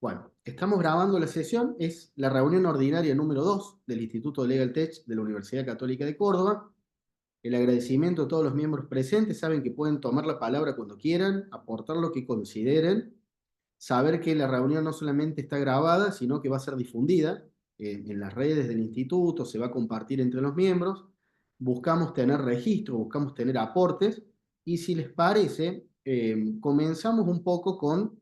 Bueno, estamos grabando la sesión, es la reunión ordinaria número 2 del Instituto de Legal Tech de la Universidad Católica de Córdoba. El agradecimiento a todos los miembros presentes, saben que pueden tomar la palabra cuando quieran, aportar lo que consideren, saber que la reunión no solamente está grabada, sino que va a ser difundida en las redes del instituto, se va a compartir entre los miembros. Buscamos tener registro, buscamos tener aportes, y si les parece, comenzamos un poco con,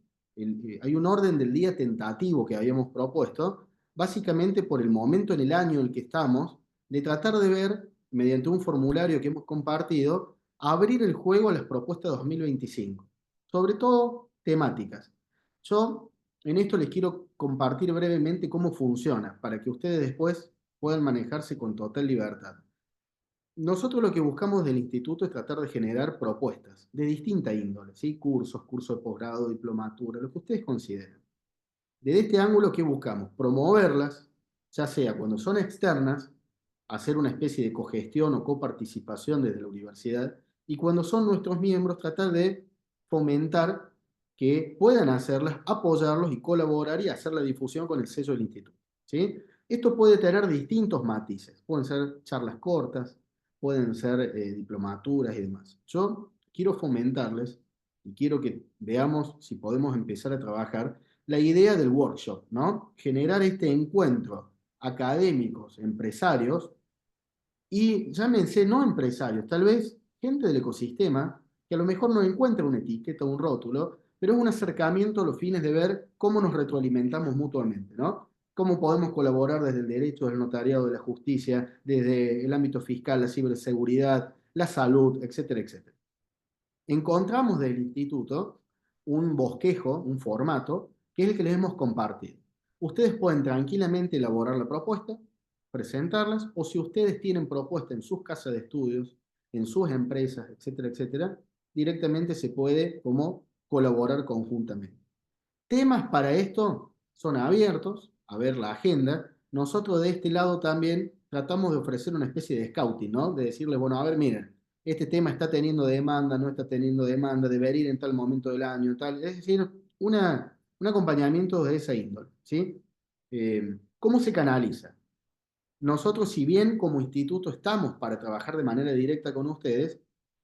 hay un orden del día tentativo que habíamos propuesto, básicamente por el momento en el año en el que estamos, de tratar de ver, mediante un formulario que hemos compartido, abrir el juego a las propuestas 2025, sobre todo temáticas. Yo en esto les quiero compartir brevemente cómo funciona, para que ustedes después puedan manejarse con total libertad. Nosotros lo que buscamos del instituto es tratar de generar propuestas de distinta índole, ¿sí? Cursos de posgrado, diplomatura, lo que ustedes consideren. Desde este ángulo, ¿qué buscamos? Promoverlas, ya sea cuando son externas, hacer una especie de cogestión o coparticipación desde la universidad, y cuando son nuestros miembros, tratar de fomentar que puedan hacerlas, apoyarlos y colaborar y hacer la difusión con el sello del instituto, ¿sí? Esto puede tener distintos matices, pueden ser charlas cortas, pueden ser diplomaturas y demás. Yo quiero fomentarles y quiero que veamos si podemos empezar a trabajar la idea del workshop, ¿no? Generar este encuentro académicos, empresarios, y llámense no empresarios, tal vez gente del ecosistema que a lo mejor no encuentra una etiqueta o un rótulo, pero es un acercamiento a los fines de ver cómo nos retroalimentamos mutuamente, ¿no? Cómo podemos colaborar desde el derecho, del notariado, de la justicia, desde el ámbito fiscal, la ciberseguridad, la salud, etcétera, etcétera. Encontramos del instituto un bosquejo, un formato, que es el que les hemos compartido. Ustedes pueden tranquilamente elaborar la propuesta, presentarlas, o si ustedes tienen propuesta en sus casas de estudios, en sus empresas, etcétera, etcétera, directamente se puede como colaborar conjuntamente. Temas para esto son abiertos, a ver la agenda. Nosotros de este lado también tratamos de ofrecer una especie de scouting, ¿no? De decirles, bueno, a ver, miren, este tema está teniendo demanda, no está teniendo demanda, debería ir en tal momento del año, tal. Es decir, un acompañamiento de esa índole, ¿sí? ¿Cómo se canaliza? Nosotros, si bien como instituto estamos para trabajar de manera directa con ustedes,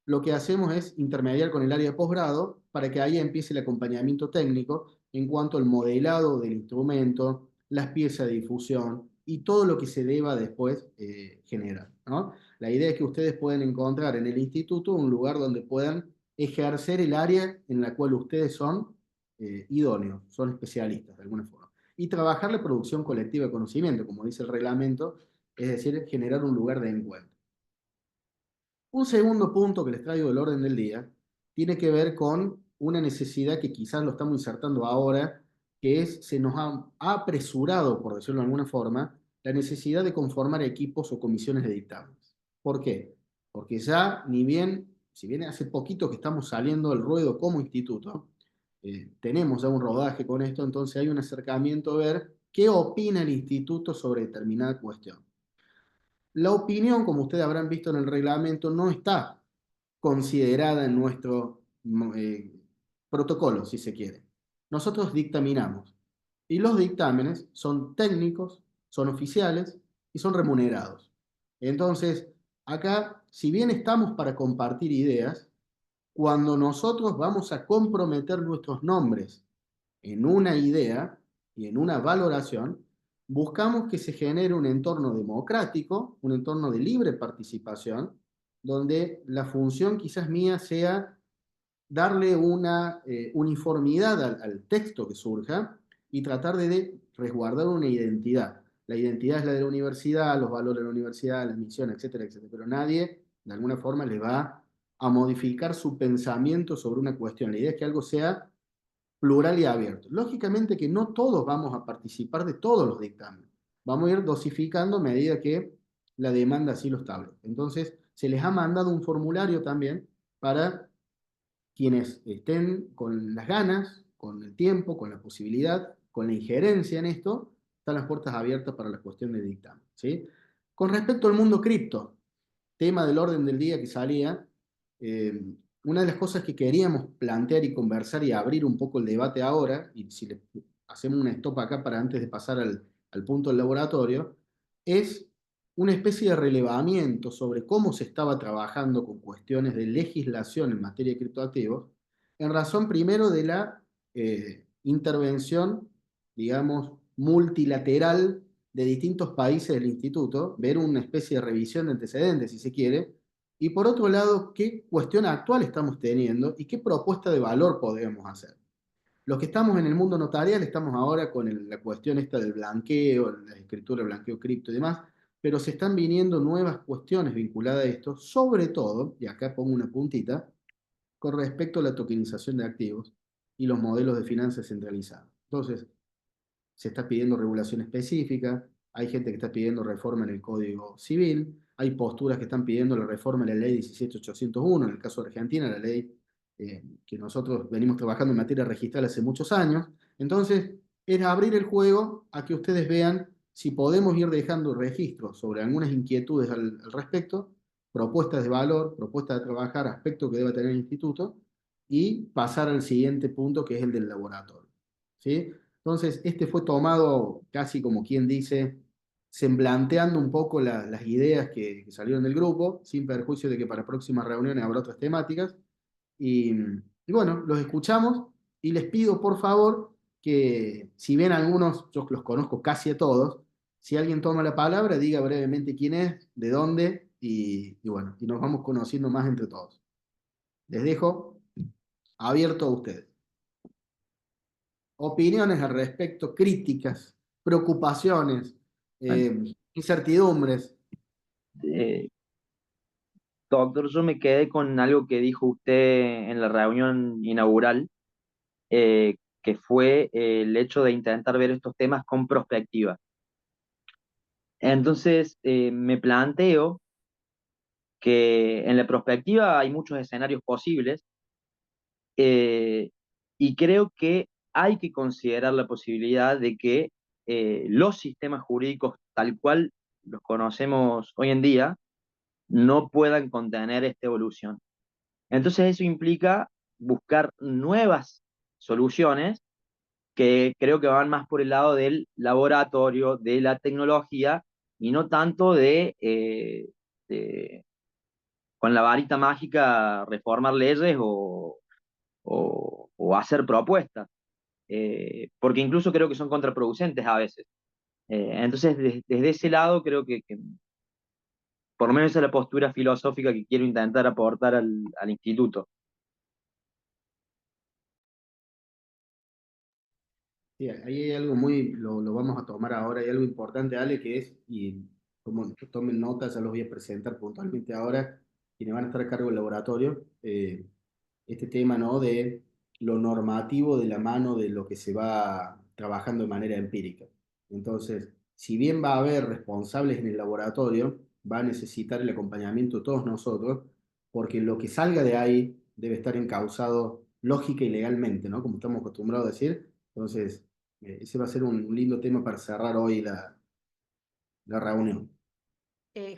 lo que hacemos es intermediar con el área de posgrado para que ahí empiece el acompañamiento técnico en cuanto al modelado del instrumento, las piezas de difusión y todo lo que se deba después generar, ¿no? La idea es que ustedes puedan encontrar en el instituto un lugar donde puedan ejercer el área en la cual ustedes son idóneos, son especialistas de alguna forma. Y trabajar la producción colectiva de conocimiento, como dice el reglamento, es decir, generar un lugar de encuentro. Un segundo punto que les traigo del orden del día tiene que ver con una necesidad que quizás lo estamos insertando ahora, que es, se nos ha apresurado, por decirlo de alguna forma, la necesidad de conformar equipos o comisiones de dictámenes. ¿Por qué? Porque ya, ni bien, si bien hace poquito que estamos saliendo del ruedo como instituto, tenemos ya un rodaje con esto, entonces hay un acercamiento a ver qué opina el instituto sobre determinada cuestión. La opinión, como ustedes habrán visto en el reglamento, no está considerada en nuestro protocolo, si se quiere. Nosotros dictaminamos y los dictámenes son técnicos, son oficiales y son remunerados. Entonces, acá, si bien estamos para compartir ideas, cuando nosotros vamos a comprometer nuestros nombres en una idea y en una valoración, buscamos que se genere un entorno democrático, un entorno de libre participación, donde la función quizás mía sea darle una uniformidad al texto que surja y tratar de resguardar una identidad. La identidad es la de la universidad, los valores de la universidad, las misiones, etcétera, etcétera. Pero nadie, de alguna forma, le va a modificar su pensamiento sobre una cuestión. La idea es que algo sea plural y abierto. Lógicamente que no todos vamos a participar de todos los dictámenes. Vamos a ir dosificando a medida que la demanda así lo establece. Entonces, se les ha mandado un formulario también para quienes estén con las ganas, con el tiempo, con la posibilidad, con la injerencia en esto, están las puertas abiertas para la cuestión de dictamen, ¿sí? Con respecto al mundo cripto, tema del orden del día que salía, eh, una de las cosas que queríamos plantear y conversar y abrir un poco el debate ahora, y si les hacemos una stop acá para antes de pasar al punto del laboratorio, es una especie de relevamiento sobre cómo se estaba trabajando con cuestiones de legislación en materia de criptoactivos, en razón primero de la intervención, digamos, multilateral de distintos países del instituto, ver una especie de revisión de antecedentes, si se quiere, y por otro lado, qué cuestión actual estamos teniendo y qué propuesta de valor podemos hacer. Los que estamos en el mundo notarial estamos ahora con la cuestión esta del blanqueo, la escritura, el blanqueo cripto y demás, pero se están viniendo nuevas cuestiones vinculadas a esto, sobre todo, y acá pongo una puntita, con respecto a la tokenización de activos y los modelos de finanzas centralizados. Entonces, se está pidiendo regulación específica, hay gente que está pidiendo reforma en el Código Civil, hay posturas que están pidiendo la reforma en la ley 17801, en el caso de Argentina, la ley que nosotros venimos trabajando en materia registral hace muchos años. Entonces, es abrir el juego a que ustedes vean si podemos ir dejando registros sobre algunas inquietudes al respecto, propuestas de valor, propuestas de trabajar, aspectos que deba tener el instituto, y pasar al siguiente punto, que es el del laboratorio. ¿Sí? Entonces, este fue tomado casi como quien dice, semblanteando un poco las ideas que salieron del grupo, sin perjuicio de que para próximas reuniones habrá otras temáticas. Y bueno, los escuchamos y les pido por favor que, si bien algunos, yo los conozco casi a todos, si alguien toma la palabra, diga brevemente quién es, de dónde, y bueno, y nos vamos conociendo más entre todos. Les dejo abierto a ustedes. Opiniones al respecto, críticas, preocupaciones, Bueno, incertidumbres. eh, doctor, yo me quedé con algo que dijo usted en la reunión inaugural, que fue el hecho de intentar ver estos temas con perspectiva. Entonces, me planteo que en la perspectiva hay muchos escenarios posibles, eh, y creo que hay que considerar la posibilidad de que los sistemas jurídicos tal cual los conocemos hoy en día no puedan contener esta evolución. Entonces eso implica buscar nuevas soluciones que creo que van más por el lado del laboratorio, de la tecnología, y no tanto de con la varita mágica reformar leyes o hacer propuestas, porque incluso creo que son contraproducentes a veces. Entonces, desde ese lado creo que por lo menos esa es la postura filosófica que quiero intentar aportar al instituto. Sí, ahí hay algo muy, lo vamos a tomar ahora, hay algo importante, Ale, que es, y como tomen nota, ya los voy a presentar puntualmente ahora, quienes van a estar a cargo del laboratorio, este tema, ¿no? De lo normativo de la mano de lo que se va trabajando de manera empírica. Entonces, si bien va a haber responsables en el laboratorio, va a necesitar el acompañamiento de todos nosotros, porque lo que salga de ahí debe estar encauzado lógica y legalmente, ¿no? Como estamos acostumbrados a decir. Entonces, ese va a ser un lindo tema para cerrar hoy la reunión.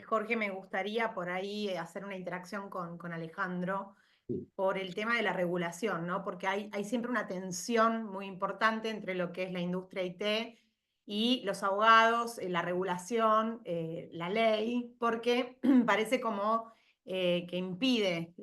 Jorge, me gustaría por ahí hacer una interacción con Alejandro Sí, por el tema de la regulación, ¿no? Porque hay siempre una tensión muy importante entre lo que es la industria IT y los abogados, la regulación, la ley, porque parece como que impide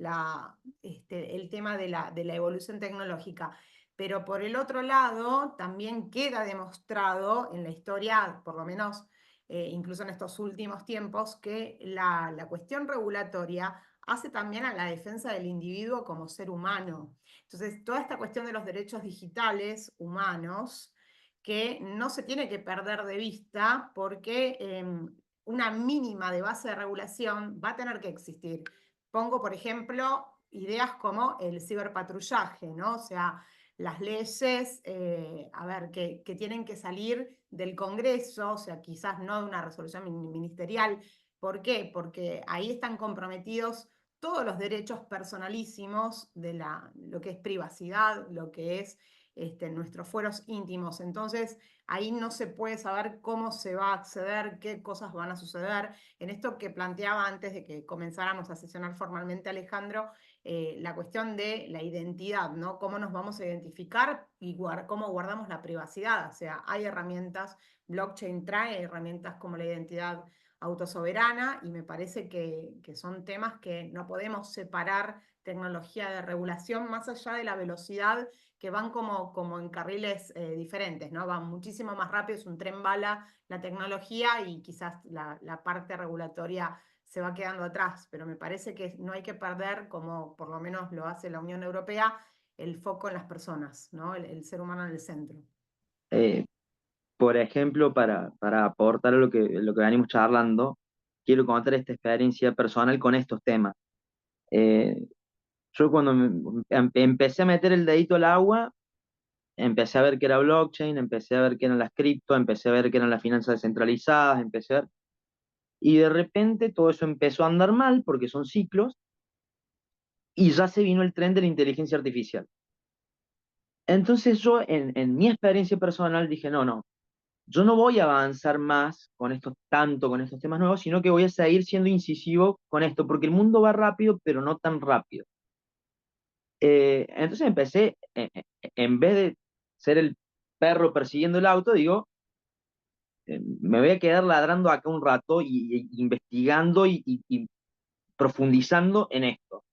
el tema de la evolución tecnológica. Pero por el otro lado, también queda demostrado en la historia, por lo menos incluso en estos últimos tiempos, que la cuestión regulatoria hace también a la defensa del individuo como ser humano. Entonces, toda esta cuestión de los derechos digitales humanos, que no se tiene que perder de vista porque una mínima de base de regulación va a tener que existir. Pongo, por ejemplo, ideas como el ciberpatrullaje, ¿no? O sea, las leyes, a ver, que tienen que salir del Congreso, o sea, quizás no de una resolución ministerial. ¿Por qué? Porque ahí están comprometidos todos los derechos personalísimos de lo que es privacidad, lo que es nuestros fueros íntimos. Entonces, ahí no se puede saber cómo se va a acceder, qué cosas van a suceder. En esto que planteaba antes de que comenzáramos a sesionar formalmente, Alejandro, la cuestión de la identidad, ¿no? Cómo nos vamos a identificar y cómo guardamos la privacidad. O sea, hay herramientas, blockchain trae herramientas como la identidad autosoberana y me parece que son temas que no podemos separar tecnología de regulación más allá de la velocidad que van como en carriles diferentes, ¿no? Van muchísimo más rápido, es un tren bala la tecnología y quizás la parte regulatoria se va quedando atrás, pero me parece que no hay que perder, como por lo menos lo hace la Unión Europea, el foco en las personas, ¿no? El ser humano en el centro. Por ejemplo, para aportar lo que venimos charlando, quiero contar esta experiencia personal con estos temas. Eh, yo cuando empecé a meter el dedito al agua, empecé a ver que era blockchain, empecé a ver que eran las cripto, empecé a ver que eran las finanzas descentralizadas, empecé a ver... Y de repente todo eso empezó a andar mal porque son ciclos y ya se vino el tren de la inteligencia artificial. Entonces yo en mi experiencia personal dije, no, no, yo no voy a avanzar más con esto, tanto con estos temas nuevos, sino que voy a seguir siendo incisivo con esto, porque el mundo va rápido, pero no tan rápido. Entonces empecé, en vez de ser el perro persiguiendo el auto, digo, me voy a quedar ladrando acá un rato y investigando y profundizando en esto.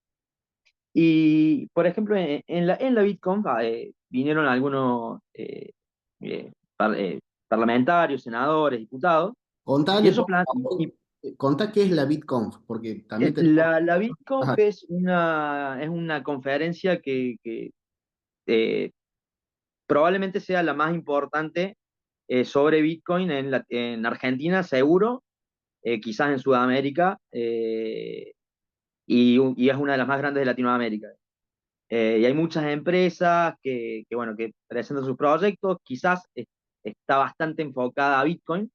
Y, por ejemplo, en la BitConf vinieron algunos parlamentarios, senadores, diputados, y Contale, eso por favor, y contá qué es la BitConf, porque también tenemos... la BitConf Ajá. es una conferencia que eh, probablemente sea la más importante sobre Bitcoin en Argentina, seguro, quizás en Sudamérica, y es una de las más grandes de Latinoamérica. Y hay muchas empresas bueno, que presentan sus proyectos, quizás está bastante enfocada a Bitcoin.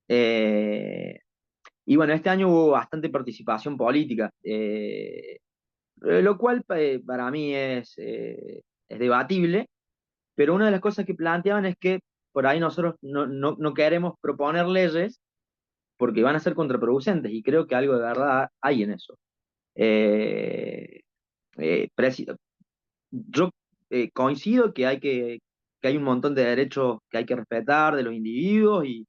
eh, y bueno, este año hubo bastante participación política, lo cual para mí es debatible, pero una de las cosas que planteaban es que por ahí nosotros no queremos proponer leyes porque van a ser contraproducentes, y creo que algo de verdad hay en eso. Eh, eh, preci- yo coincido que hay un montón de derechos que hay que respetar de los individuos, y-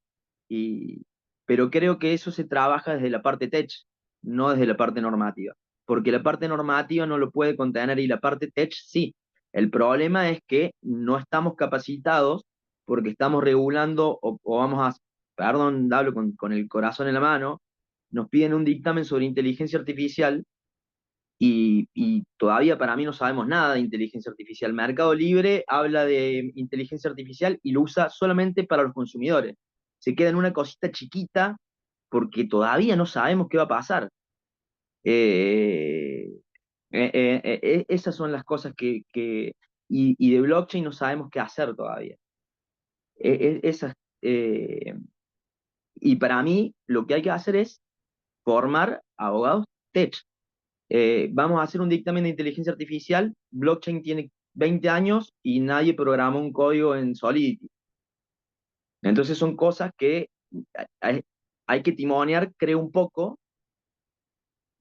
pero creo que eso se trabaja desde la parte tech, no desde la parte normativa, porque la parte normativa no lo puede contener y la parte tech sí. El problema es que no estamos capacitados porque estamos regulando o vamos a, perdón, hablo con el corazón en la mano, nos piden un dictamen sobre inteligencia artificial y todavía para mí no sabemos nada de inteligencia artificial. Mercado Libre habla de inteligencia artificial y lo usa solamente para los consumidores. Se queda en una cosita chiquita porque todavía no sabemos qué va a pasar. Eh, Esas son las cosas y de blockchain no sabemos qué hacer todavía. Esas, y para mí lo que hay que hacer es formar abogados tech. Vamos a hacer un dictamen de inteligencia artificial, blockchain tiene 20 años y nadie programó un código en Solidity. Entonces son cosas que hay, hay que timonear, creo, un poco,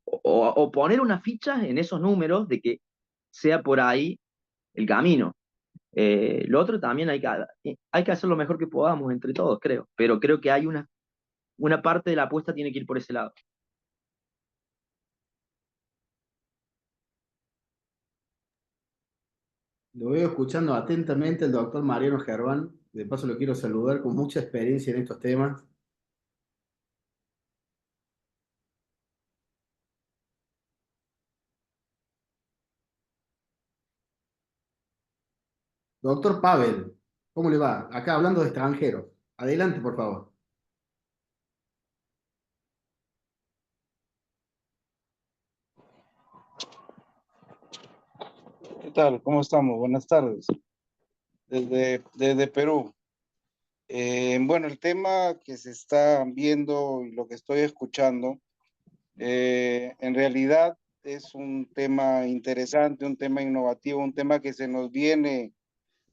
o poner una ficha en esos números de que sea por ahí el camino. Lo otro también hay que hacer lo mejor que podamos entre todos, creo, pero creo que hay una parte de la apuesta tiene que ir por ese lado. Lo veo escuchando atentamente el doctor Mariano Gerván. De paso lo quiero saludar con mucha experiencia en estos temas. Doctor Pavel, ¿cómo le va? Acá hablando de extranjeros. Adelante, por favor. ¿Qué tal? ¿Cómo estamos? Buenas tardes. Desde Perú. Bueno, el tema que se está viendo y lo que estoy escuchando, en realidad es un tema interesante, un tema innovativo, un tema que se nos viene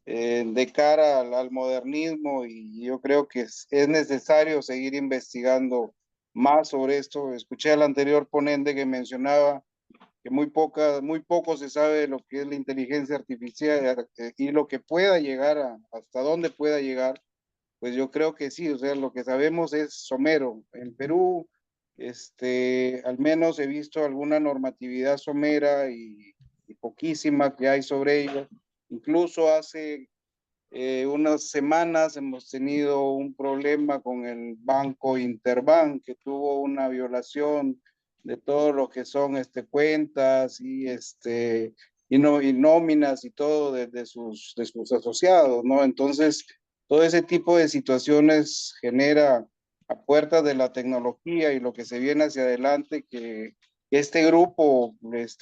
de cara al modernismo, y yo creo que es necesario seguir investigando más sobre esto. Escuché al anterior ponente que mencionaba que muy poco se sabe de lo que es la inteligencia artificial y lo que pueda llegar hasta dónde pueda llegar, pues yo creo que sí, o sea, lo que sabemos es somero. En Perú, al menos he visto alguna normatividad somera y poquísima que hay sobre ello. Incluso hace unas semanas hemos tenido un problema con el banco Interbank, que tuvo una violación de todo lo que son cuentas y nóminas y todo de sus asociados, ¿no? Entonces, todo ese tipo de situaciones genera a puertas de la tecnología y lo que se viene hacia adelante que este grupo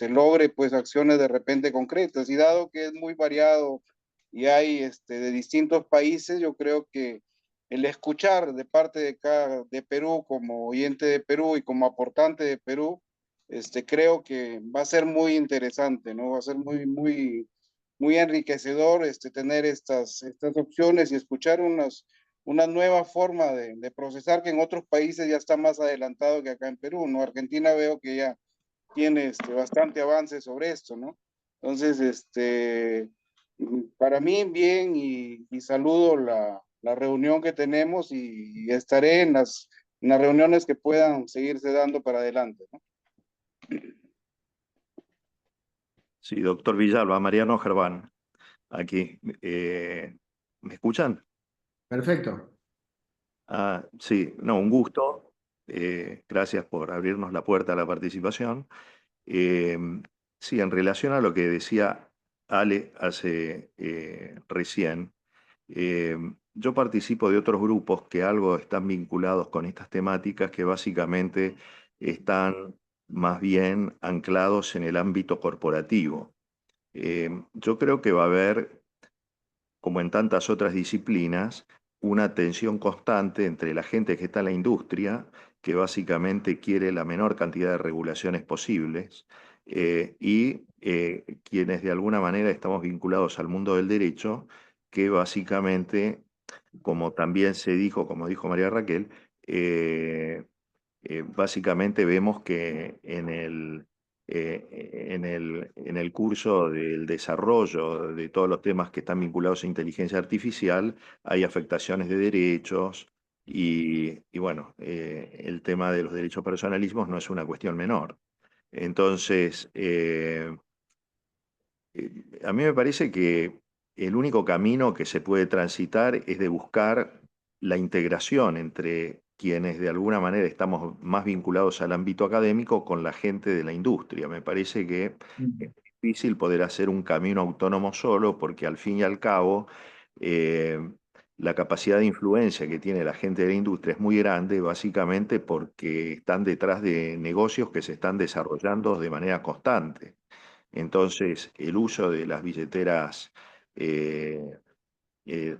logre pues acciones de repente concretas. Y dado que es muy variado y hay de distintos países, yo creo que el escuchar de parte de Perú como oyente de Perú y como aportante de Perú, creo que va a ser muy interesante, ¿no? Va a ser muy enriquecedor tener estas opciones y escuchar una nueva forma de procesar que en otros países ya está más adelantado que acá en Perú, ¿no? Argentina veo que ya tiene bastante avance sobre esto, ¿no? Entonces, para mí bien y saludo la reunión que tenemos y estaré en las reuniones que puedan seguirse dando para adelante, ¿no? Sí, doctor Villalba, Mariano Gerván, aquí. ¿Me escuchan? Perfecto. Sí, no, un gusto. Gracias por abrirnos la puerta a la participación. Eh, sí, en relación a lo que decía Ale hace recién, yo participo de otros grupos que algo están vinculados con estas temáticas que básicamente están más bien anclados en el ámbito corporativo. Yo creo que va a haber, como en tantas otras disciplinas, una tensión constante entre la gente que está en la industria, que básicamente quiere la menor cantidad de regulaciones posibles, y quienes de alguna manera estamos vinculados al mundo del derecho, que básicamente, como también se dijo, como dijo María Raquel, básicamente vemos que en el curso del desarrollo de todos los temas que están vinculados a inteligencia artificial hay afectaciones de derechos y bueno, el tema de los derechos personalismos no es una cuestión menor. Entonces, a mí me parece que el único camino que se puede transitar es de buscar la integración entre quienes de alguna manera estamos más vinculados al ámbito académico con la gente de la industria. Me parece que es difícil poder hacer un camino autónomo solo porque al fin y al cabo eh, la capacidad de influencia que tiene la gente de la industria es muy grande, básicamente porque están detrás de negocios que se están desarrollando de manera constante. Entonces, el uso de las billeteras eh,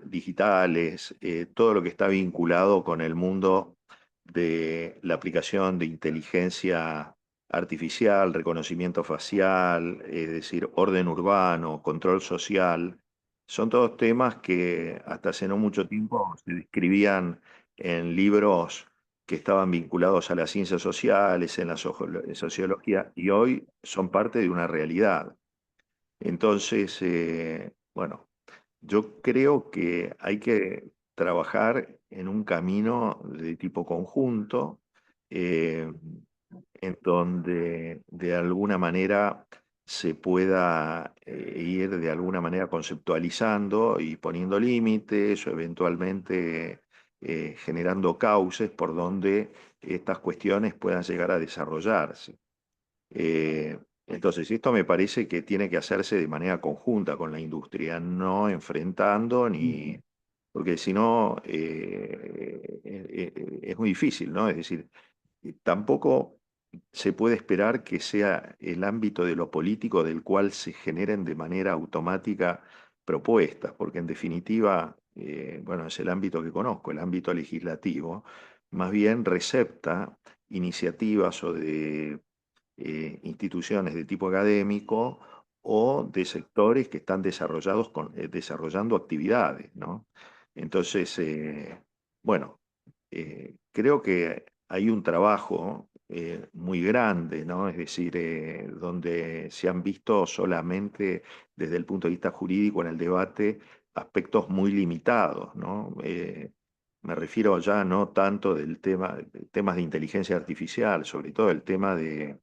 digitales, todo lo que está vinculado con el mundo de la aplicación de inteligencia artificial, reconocimiento facial, es decir, orden urbano, control social, son todos temas que hasta hace no mucho tiempo se describían en libros que estaban vinculados a las ciencias sociales, en la sociología, y hoy son parte de una realidad. Entonces, bueno, yo creo que hay que trabajar en un camino de tipo conjunto, eh, en donde de alguna manera se pueda ir de alguna manera conceptualizando y poniendo límites o eventualmente generando cauces por donde estas cuestiones puedan llegar a desarrollarse. Eh, entonces, esto me parece que tiene que hacerse de manera conjunta con la industria, no enfrentando ni... Porque si no, es muy difícil, ¿no? Es decir, tampoco se puede esperar que sea el ámbito de lo político del cual se generen de manera automática propuestas, porque en definitiva, bueno, es el ámbito que conozco, el ámbito legislativo, más bien recepta iniciativas o de instituciones de tipo académico o de sectores que están desarrollando actividades, ¿no? Entonces, bueno, creo que hay un trabajo muy grande, ¿no? Es decir, donde se han visto solamente desde el punto de vista jurídico en el debate aspectos muy limitados, ¿no? Me refiero ya no tanto temas de inteligencia artificial, sobre todo el tema de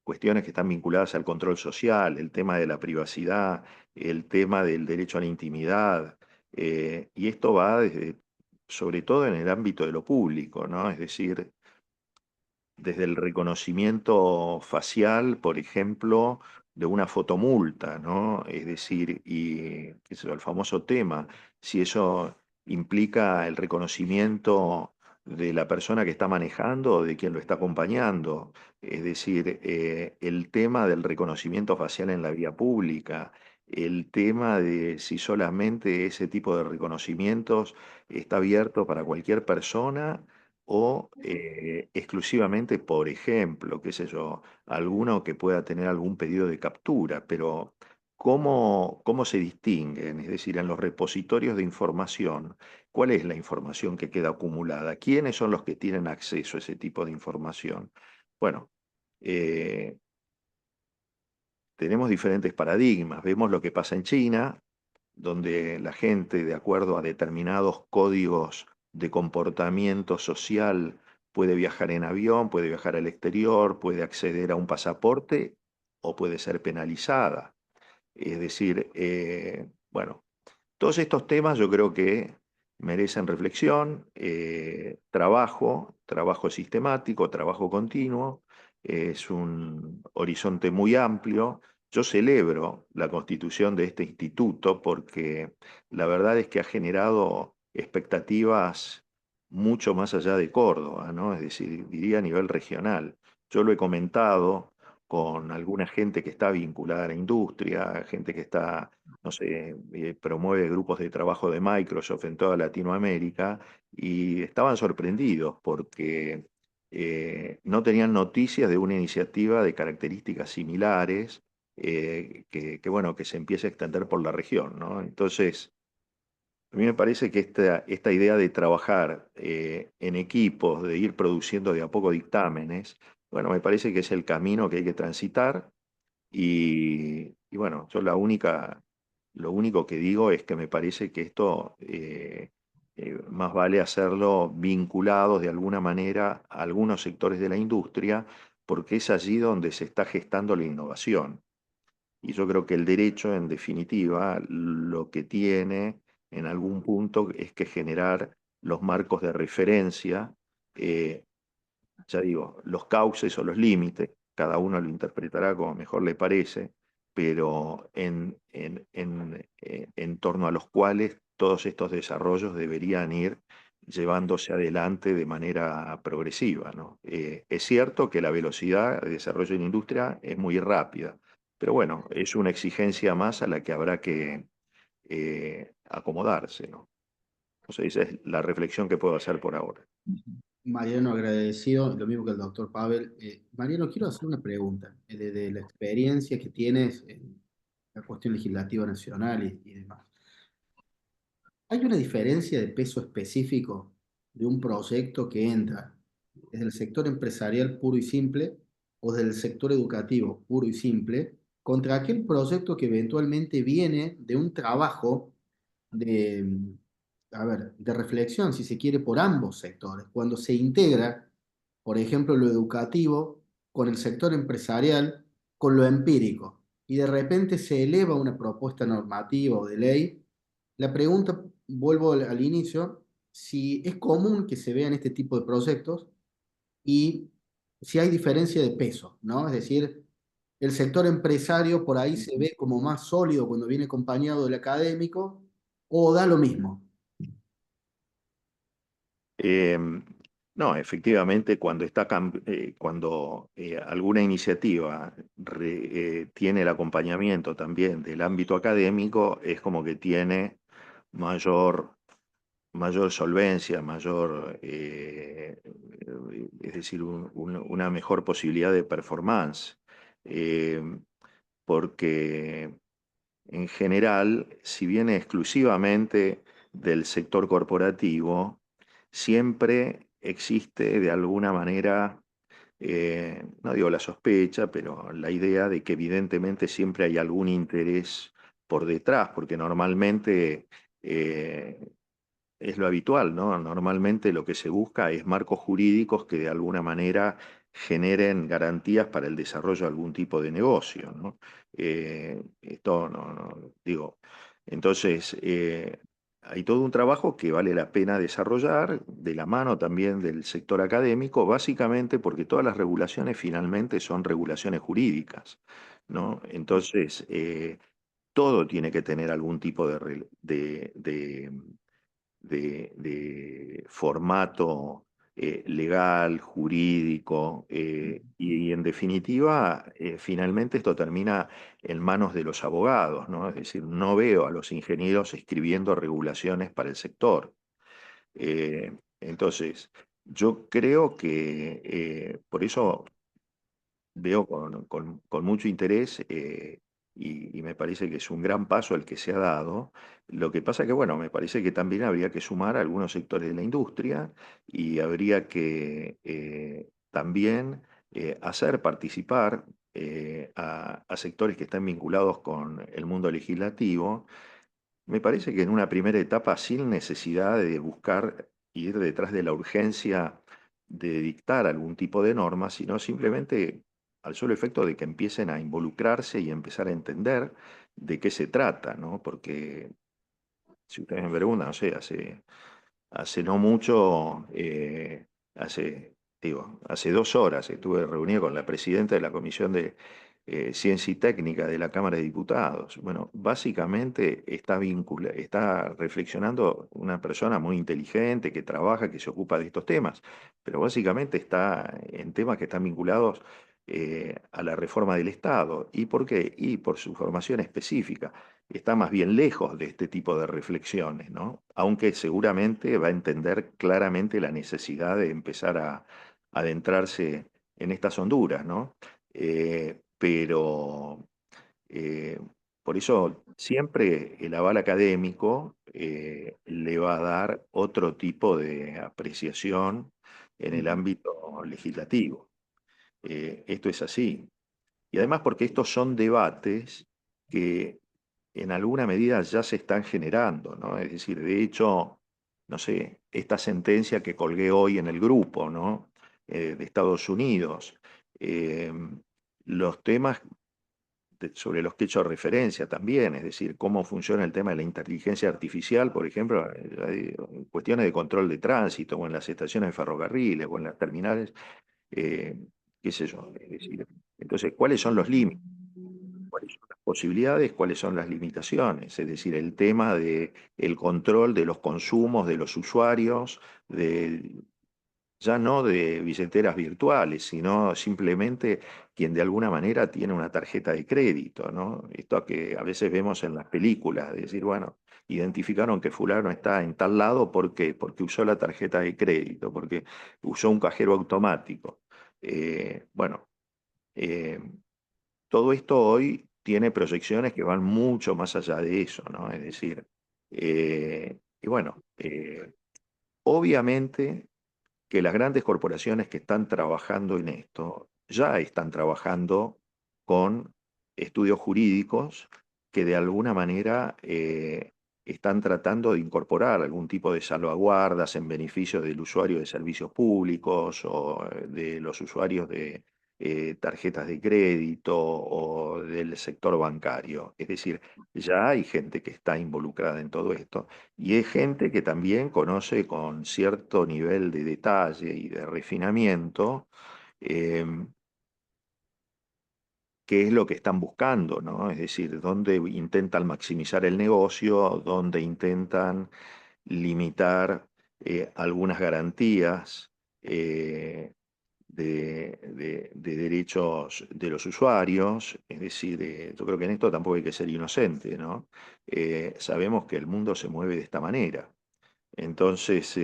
cuestiones que están vinculadas al control social, el tema de la privacidad, el tema del derecho a la intimidad, y esto va desde, sobre todo en el ámbito de lo público, ¿no? Es decir, desde el reconocimiento facial, por ejemplo, de una fotomulta, ¿no? Es decir, y qué sé yo, el famoso tema, si eso implica el reconocimiento de la persona que está manejando o de quien lo está acompañando. Es decir, el tema del reconocimiento facial en la vía pública, el tema de si solamente ese tipo de reconocimientos está abierto para cualquier persona o exclusivamente, por ejemplo, qué sé yo, alguno que pueda tener algún pedido de captura, pero ¿cómo se distinguen? Es decir, en los repositorios de información, ¿cuál es la información que queda acumulada? ¿Quiénes son los que tienen acceso a ese tipo de información? Bueno, eh, tenemos diferentes paradigmas. Vemos lo que pasa en China, donde la gente, de acuerdo a determinados códigos de comportamiento social, puede viajar en avión, puede viajar al exterior, puede acceder a un pasaporte o puede ser penalizada. Es decir, bueno, todos estos temas yo creo que merecen reflexión, trabajo sistemático, trabajo continuo, es un horizonte muy amplio. Yo celebro la constitución de este instituto porque la verdad es que ha generado expectativas mucho más allá de Córdoba, ¿no? Es decir, diría a nivel regional. Yo lo he comentado con alguna gente que está vinculada a la industria, gente que está, no sé, promueve grupos de trabajo de Microsoft en toda Latinoamérica y estaban sorprendidos porque no tenían noticias de una iniciativa de características similares bueno, que se empiece a extender por la región, ¿no? Entonces, a mí me parece que esta idea de trabajar en equipos, de ir produciendo de a poco dictámenes, bueno, me parece que es el camino que hay que transitar y bueno, yo lo único que digo es que me parece que esto más vale hacerlo vinculados de alguna manera a algunos sectores de la industria, porque es allí donde se está gestando la innovación. Y yo creo que el derecho, en definitiva, lo que tiene en algún punto es que generar los marcos de referencia, eh, ya digo, los cauces o los límites, cada uno lo interpretará como mejor le parece, pero en torno a los cuales todos estos desarrollos deberían ir llevándose adelante de manera progresiva, ¿no? Es cierto que la velocidad de desarrollo en la industria es muy rápida, pero bueno, es una exigencia más a la que habrá que acomodarse, ¿no? O sea, esa es la reflexión que puedo hacer por ahora. Mariano, agradecido, lo mismo que el doctor Pavel. Mariano, quiero hacer una pregunta de la experiencia que tienes en la cuestión legislativa nacional y demás. ¿Hay una diferencia de peso específico de un proyecto que entra desde el sector empresarial puro y simple o del sector educativo puro y simple contra aquel proyecto que eventualmente viene de un trabajo de, a ver, de reflexión, si se quiere, por ambos sectores? Cuando se integra, por ejemplo, lo educativo con el sector empresarial, con lo empírico, y de repente se eleva una propuesta normativa o de ley. La pregunta, vuelvo al inicio, si es común que se vean este tipo de proyectos y si hay diferencia de peso, ¿no? Es decir, el sector empresario por ahí se ve como más sólido cuando viene acompañado del académico, o da lo mismo. Eh, no, efectivamente, cuando alguna iniciativa tiene el acompañamiento también del ámbito académico, es como que tiene mayor, mayor solvencia, es decir, una mejor posibilidad de performance. Eh, Porque en general, si viene exclusivamente del sector corporativo, siempre existe de alguna manera no digo la sospecha, pero la idea de que evidentemente siempre hay algún interés por detrás, porque normalmente es lo habitual, ¿no? Normalmente lo que se busca es marcos jurídicos que de alguna manera generen garantías para el desarrollo de algún tipo de negocio, ¿no? Esto digo, entonces hay todo un trabajo que vale la pena desarrollar de la mano también del sector académico, básicamente porque todas las regulaciones finalmente son regulaciones jurídicas, ¿no? Entonces, todo tiene que tener algún tipo de formato legal, jurídico, y en definitiva, finalmente esto termina en manos de los abogados, ¿no? Es decir, no veo a los ingenieros escribiendo regulaciones para el sector. Entonces, yo creo que por eso veo con mucho interés, y me parece que es un gran paso el que se ha dado. Lo que pasa que, bueno, me parece que también habría que sumar a algunos sectores de la industria y habría que también hacer participar a sectores que están vinculados con el mundo legislativo. Me parece que en una primera etapa, sin necesidad de buscar ir detrás de la urgencia de dictar algún tipo de norma, sino simplemente al solo efecto de que empiecen a involucrarse y empezar a entender de qué se trata, ¿no? Porque si ustedes me preguntan, no sé, hace no mucho, hace 2 horas estuve reunido con la presidenta de la Comisión de Ciencia y Técnica de la Cámara de Diputados. Bueno, básicamente está reflexionando una persona muy inteligente que trabaja, que se ocupa de estos temas, pero básicamente está en temas que están vinculados a la reforma del Estado. ¿Y por qué? Y por su formación específica está más bien lejos de este tipo de reflexiones, ¿no? Aunque seguramente va a entender claramente la necesidad de empezar a adentrarse en estas honduras, ¿no? Pero eh, por eso siempre el aval académico le va a dar otro tipo de apreciación en el ámbito legislativo. Esto es así. Y además porque estos son debates que en alguna medida ya se están generando, ¿no? Es decir, de hecho, no sé, esta sentencia que colgué hoy en el grupo, ¿no? De Estados Unidos, eh, los temas sobre los que he hecho referencia también, es decir, cómo funciona el tema de la inteligencia artificial, por ejemplo, en cuestiones de control de tránsito, o en las estaciones de ferrocarriles, o en las terminales, eh, qué sé yo, es decir, entonces, ¿cuáles son los límites? ¿Cuáles son las posibilidades? ¿Cuáles son las limitaciones? Es decir, el tema de el control de los consumos de los usuarios, ya no de billeteras virtuales, sino simplemente quien de alguna manera tiene una tarjeta de crédito, ¿no? Esto que a veces vemos en las películas, de decir, bueno, identificaron que fulano está en tal lado, ¿por qué? Porque usó la tarjeta de crédito, porque usó un cajero automático. Bueno, eh, todo esto hoy tiene proyecciones que van mucho más allá de eso, ¿no? Es decir, y bueno, obviamente que las grandes corporaciones que están trabajando en esto ya están trabajando con estudios jurídicos que de alguna manera están tratando de incorporar algún tipo de salvaguardas en beneficio del usuario de servicios públicos o de los usuarios de tarjetas de crédito o del sector bancario. Es decir, ya hay gente que está involucrada en todo esto. Y es gente que también conoce con cierto nivel de detalle y de refinamiento em, qué es lo que están buscando, ¿no? Es decir, dónde intentan maximizar el negocio, dónde intentan limitar algunas garantías eh, de derechos de los usuarios. Es decir, yo creo que en esto tampoco hay que ser inocente, ¿no? Sabemos que el mundo se mueve de esta manera. Entonces,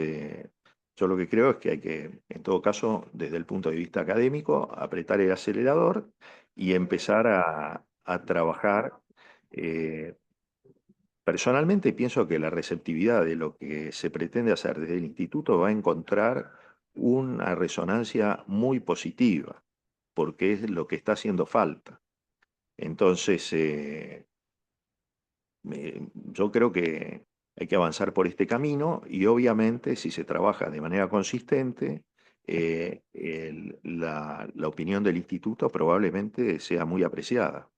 yo lo que creo es que hay que, en todo caso, desde el punto de vista académico, apretar el acelerador y empezar a trabajar. eh, Personalmente pienso que la receptividad de lo que se pretende hacer desde el instituto va a encontrar una resonancia muy positiva, porque es lo que está haciendo falta. Entonces, yo creo que hay que avanzar por este camino y obviamente si se trabaja de manera consistente, la opinión del instituto probablemente sea muy apreciada,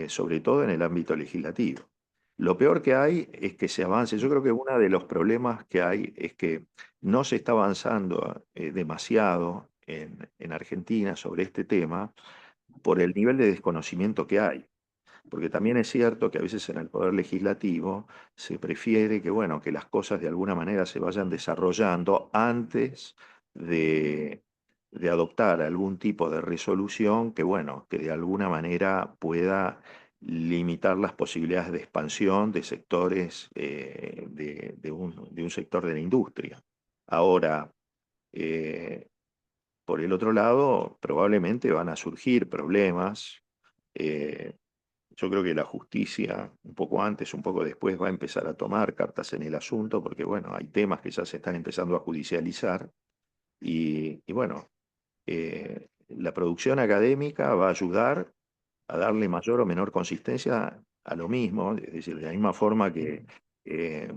sobre todo en el ámbito legislativo. Lo peor que hay es que se avance. Yo creo que uno de los problemas que hay es que no se está avanzando demasiado en Argentina sobre este tema por el nivel de desconocimiento que hay. Porque también es cierto que a veces en el poder legislativo se prefiere que, bueno, que las cosas de alguna manera se vayan desarrollando antes de adoptar algún tipo de resolución que, bueno, que de alguna manera pueda limitar las posibilidades de expansión de sectores, de un sector de la industria. Ahora, eh, por el otro lado, probablemente van a surgir problemas. eh, yo creo que la justicia, un poco antes, un poco después, va a empezar a tomar cartas en el asunto, porque bueno, hay temas que ya se están empezando a judicializar y bueno, la producción académica va a ayudar a darle mayor o menor consistencia a lo mismo, es decir, de la misma forma eh,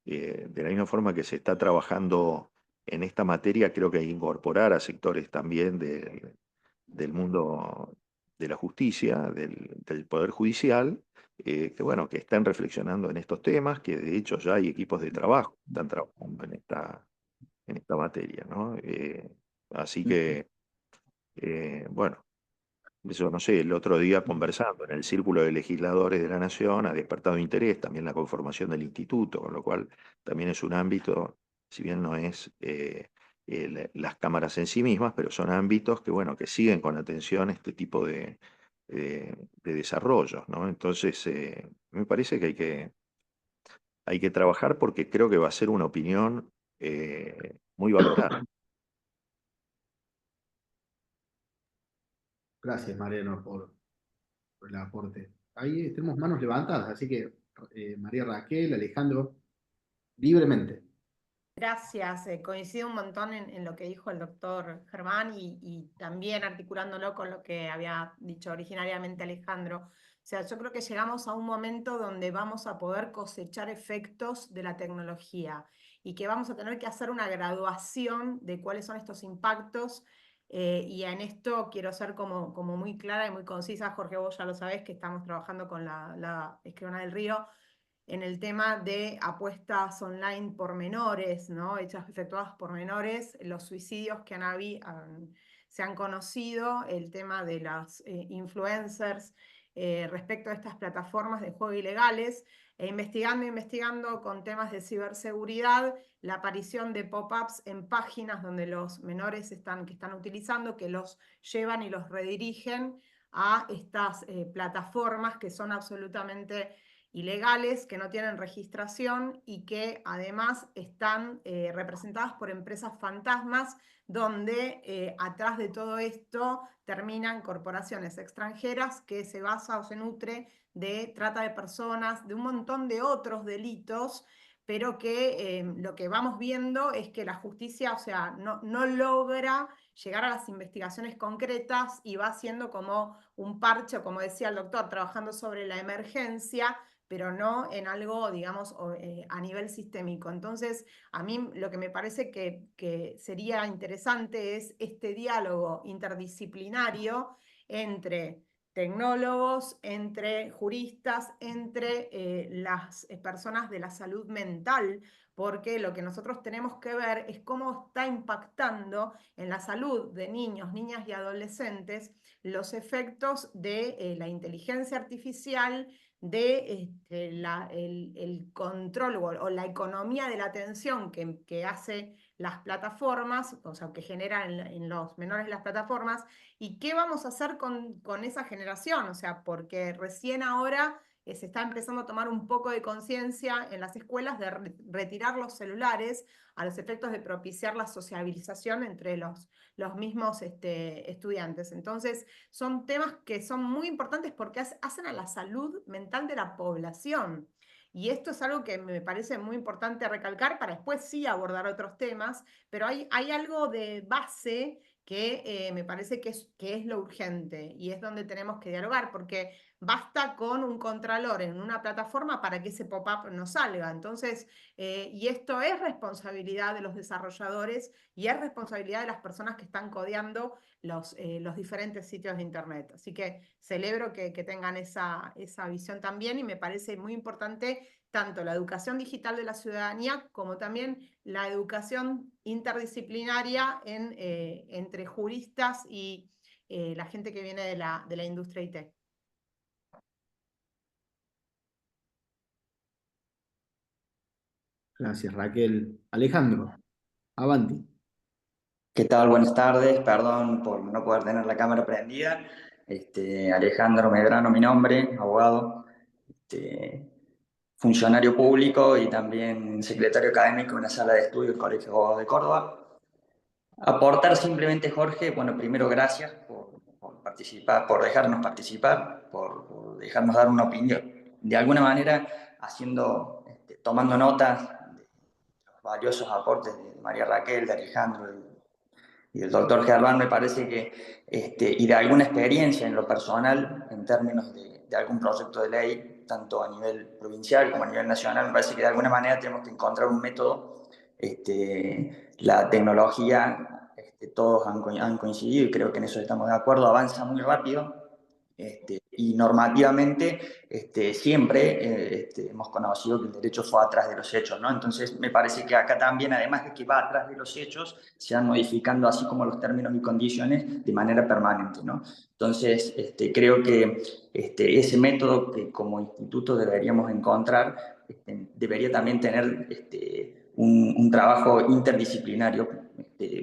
de la misma forma que se está trabajando en esta materia, creo que hay que incorporar a sectores también del mundo de la justicia, del Poder Judicial, que bueno, que están reflexionando en estos temas, que de hecho ya hay equipos de trabajo que están trabajando en esta materia, ¿no? Así que, bueno, eso no sé, el otro día conversando en el Círculo de Legisladores de la Nación ha despertado interés también la conformación del instituto, con lo cual también es un ámbito, si bien no es las cámaras en sí mismas, pero son ámbitos que, bueno, que siguen con atención este tipo de desarrollos, ¿no? Entonces, me parece que hay que trabajar porque creo que va a ser una opinión muy valorada. Gracias, Mariano, por el aporte. Ahí tenemos manos levantadas, así que María Raquel, Alejandro, libremente. Gracias, coincido un montón en lo que dijo el doctor Germán y también articulándolo con lo que había dicho originariamente Alejandro. O sea, yo creo que llegamos a un momento donde vamos a poder cosechar efectos de la tecnología y que vamos a tener que hacer una graduación de cuáles son estos impactos. Y en esto quiero ser como muy clara y muy concisa. Jorge, vos ya lo sabés que estamos trabajando con la Escribana del Río en el tema de apuestas online por menores, ¿no? Hechas efectuadas por menores, los suicidios que se han conocido, el tema de las influencers respecto a estas plataformas de juego ilegales, investigando con temas de ciberseguridad, la aparición de pop-ups en páginas donde los menores que están utilizando, que los llevan y los redirigen a estas plataformas que son absolutamente ilegales, que no tienen registración y que además están representadas por empresas fantasmas, donde atrás de todo esto terminan corporaciones extranjeras que se basa o se nutre de trata de personas, de un montón de otros delitos, pero que lo que vamos viendo es que la justicia, o sea, no logra llegar a las investigaciones concretas y va siendo como un parche, como decía el doctor, trabajando sobre la emergencia, pero no en algo, digamos, a nivel sistémico. Entonces, a mí lo que me parece que sería interesante es este diálogo interdisciplinario entre tecnólogos, entre juristas, entre las personas de la salud mental, porque lo que nosotros tenemos que ver es cómo está impactando en la salud de niños, niñas y adolescentes los efectos de la inteligencia artificial, de el control o la economía de la atención que hace las plataformas, o sea, que genera en los menores las plataformas, y qué vamos a hacer con esa generación, o sea, porque recién ahora se está empezando a tomar un poco de conciencia en las escuelas de retirar los celulares a los efectos de propiciar la sociabilización entre los mismos estudiantes. Entonces, son temas que son muy importantes porque hacen a la salud mental de la población. Y esto es algo que me parece muy importante recalcar para después sí abordar otros temas, pero hay algo de base que me parece que es lo urgente y es donde tenemos que dialogar, porque basta con un contralor en una plataforma para que ese pop-up no salga. Entonces, y esto es responsabilidad de los desarrolladores y es responsabilidad de las personas que están codeando los diferentes sitios de Internet. Así que celebro que tengan esa visión también y me parece muy importante tanto la educación digital de la ciudadanía como también la educación interdisciplinaria entre juristas y la gente que viene de la industria IT. Gracias, Raquel. Alejandro, avanti. ¿Qué tal? Buenas tardes. Perdón por no poder tener la cámara prendida. Alejandro Medrano, mi nombre, abogado, funcionario público y también secretario académico en una sala de estudio del Colegio de Abogados de Córdoba. Aportar simplemente, Jorge, bueno, primero gracias por participar, por dejarnos participar, por dejarnos dar una opinión. De alguna manera, tomando nota de los valiosos aportes de María Raquel, de Alejandro y el doctor Germán, me parece que, y de alguna experiencia en lo personal, en términos de algún proyecto de ley, tanto a nivel provincial como a nivel nacional, me parece que de alguna manera tenemos que encontrar un método. La tecnología, todos han coincidido y creo que en eso estamos de acuerdo, avanza muy rápido. Y normativamente siempre hemos conocido que el derecho fue atrás de los hechos, ¿no? Entonces me parece que acá también, además de que va atrás de los hechos, se van modificando así como los términos y condiciones de manera permanente, ¿no? Entonces creo que ese método que como instituto deberíamos encontrar debería también tener un trabajo interdisciplinario.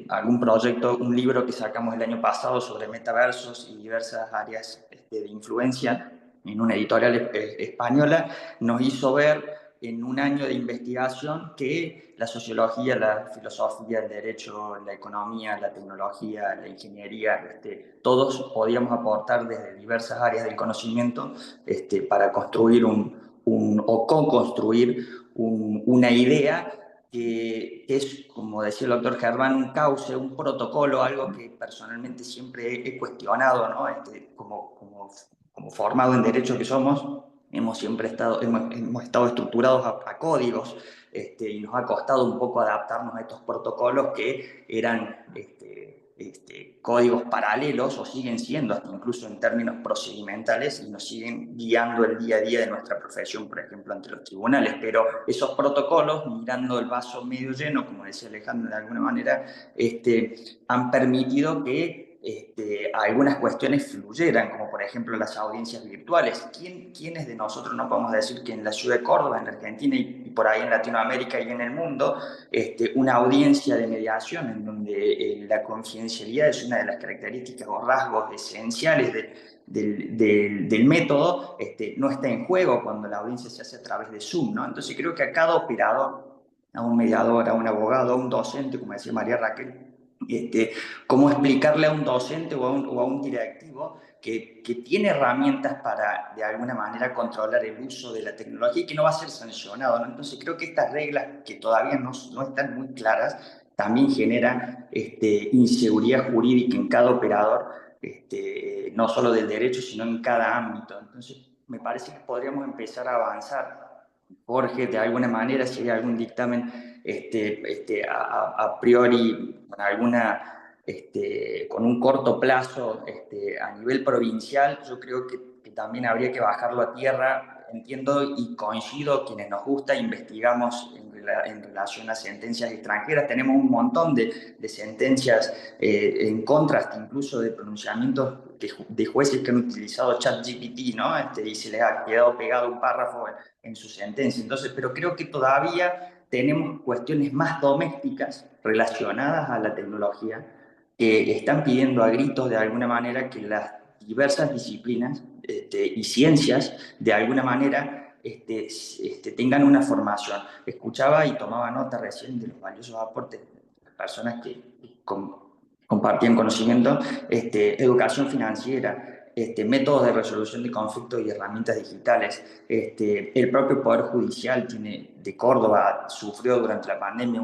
Algún proyecto, un libro que sacamos el año pasado sobre metaversos y diversas áreas de influencia en una editorial española, nos hizo ver en un año de investigación que la sociología, la filosofía, el derecho, la economía, la tecnología, la ingeniería, todos podíamos aportar desde diversas áreas del conocimiento para construir o co-construir una idea que es, como decía el doctor Germán, un cauce, un protocolo, algo que personalmente siempre he cuestionado, ¿no? Como formado en derecho que somos, hemos estado estructurados a códigos y nos ha costado un poco adaptarnos a estos protocolos que eran códigos paralelos o siguen siendo, hasta incluso en términos procedimentales, y nos siguen guiando el día a día de nuestra profesión, por ejemplo, ante los tribunales. Pero esos protocolos, mirando el vaso medio lleno, como decía Alejandro de alguna manera, han permitido que algunas cuestiones fluyeran, como por ejemplo las audiencias virtuales. ¿Quiénes de nosotros no podemos decir que en la ciudad de Córdoba, en Argentina y por ahí en Latinoamérica y en el mundo, una audiencia de mediación en donde la confidencialidad es una de las características o rasgos esenciales del método, no está en juego cuando la audiencia se hace a través de Zoom, ¿no? Entonces creo que a cada operador, a un mediador, a un abogado, a un docente, como decía María Raquel, cómo explicarle a un docente o a un directivo que tiene herramientas para, de alguna manera, controlar el uso de la tecnología y que no va a ser sancionado, ¿no? Entonces creo que estas reglas, que todavía no están muy claras, también generan inseguridad jurídica en cada operador, no solo del derecho, sino en cada ámbito. Entonces me parece que podríamos empezar a avanzar. Jorge, de alguna manera, si hay algún dictamen a priori con un corto plazo a nivel provincial, yo creo que también habría que bajarlo a tierra. Entiendo y coincido, quienes nos gusta, investigamos en relación a sentencias extranjeras, tenemos un montón de sentencias en contra, hasta incluso de pronunciamientos de jueces que han utilizado ChatGPT, ¿no? Y se les ha quedado pegado un párrafo en su sentencia. Entonces, pero creo que todavía tenemos cuestiones más domésticas relacionadas a la tecnología que están pidiendo a gritos de alguna manera que las diversas disciplinas y ciencias de alguna manera tengan una formación. Escuchaba y tomaba nota recién de los valiosos aportes de las personas que compartían conocimiento, educación financiera, métodos de resolución de conflictos y herramientas digitales. El propio Poder Judicial de Córdoba sufrió durante la pandemia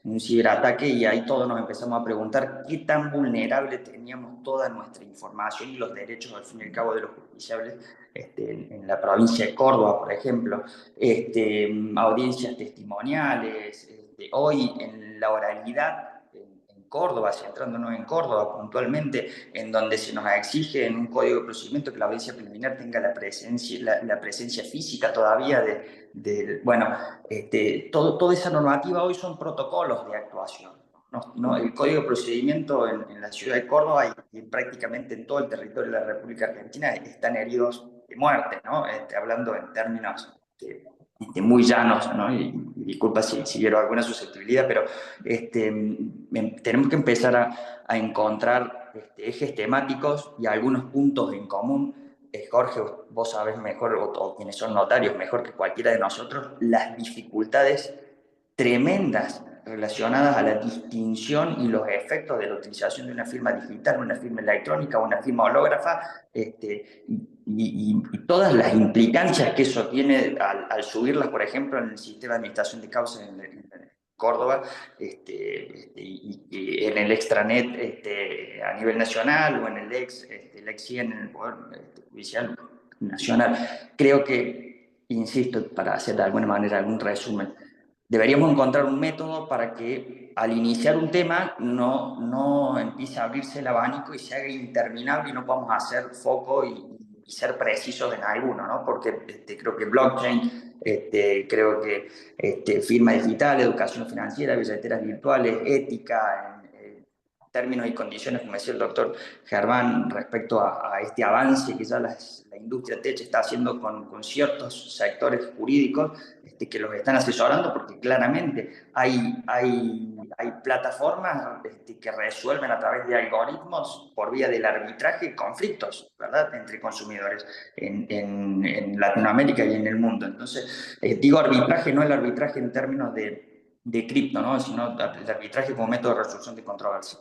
un ciberataque, y ahí todos nos empezamos a preguntar qué tan vulnerable teníamos toda nuestra información y los derechos, al fin y al cabo, de los justiciables en la provincia de Córdoba, por ejemplo. Audiencias testimoniales, hoy en la oralidad en Córdoba, centrándonos en Córdoba puntualmente, en donde se nos exige en un código de procedimiento que la audiencia preliminar tenga la presencia física todavía toda esa normativa hoy son protocolos de actuación. El código de procedimiento en la ciudad de Córdoba y prácticamente en todo el territorio de la República Argentina están heridos de muerte, ¿no? Hablando en términos muy llanos, ¿no? Y disculpa si quiero alguna susceptibilidad, pero tenemos que empezar a encontrar ejes temáticos y algunos puntos en común. Jorge, vos sabés mejor, o quienes son notarios, mejor que cualquiera de nosotros, las dificultades tremendas relacionadas a la distinción y los efectos de la utilización de una firma digital, una firma electrónica, una firma hológrafa, y todas las implicancias que eso tiene al subirlas, por ejemplo, en el sistema de administración de causas en Córdoba, y en el extranet a nivel nacional, o en el ex-CIE en el Poder Judicial Nacional. Creo que, insisto, para hacer de alguna manera algún resumen, deberíamos encontrar un método para que al iniciar un tema no empiece a abrirse el abanico y se haga interminable y no podamos hacer foco y ser precisos en alguno, ¿no? Porque creo que blockchain, creo que firma digital, educación financiera, billeteras virtuales, ética, en términos y condiciones, como decía el doctor Germán, respecto a este avance que ya la industria tech está haciendo con ciertos sectores jurídicos que los están asesorando, porque claramente hay plataformas que resuelven a través de algoritmos por vía del arbitraje conflictos, ¿verdad?, entre consumidores en Latinoamérica y en el mundo. Entonces, digo arbitraje, no el arbitraje en términos de cripto, ¿no?, sino el arbitraje como método de resolución de controversia.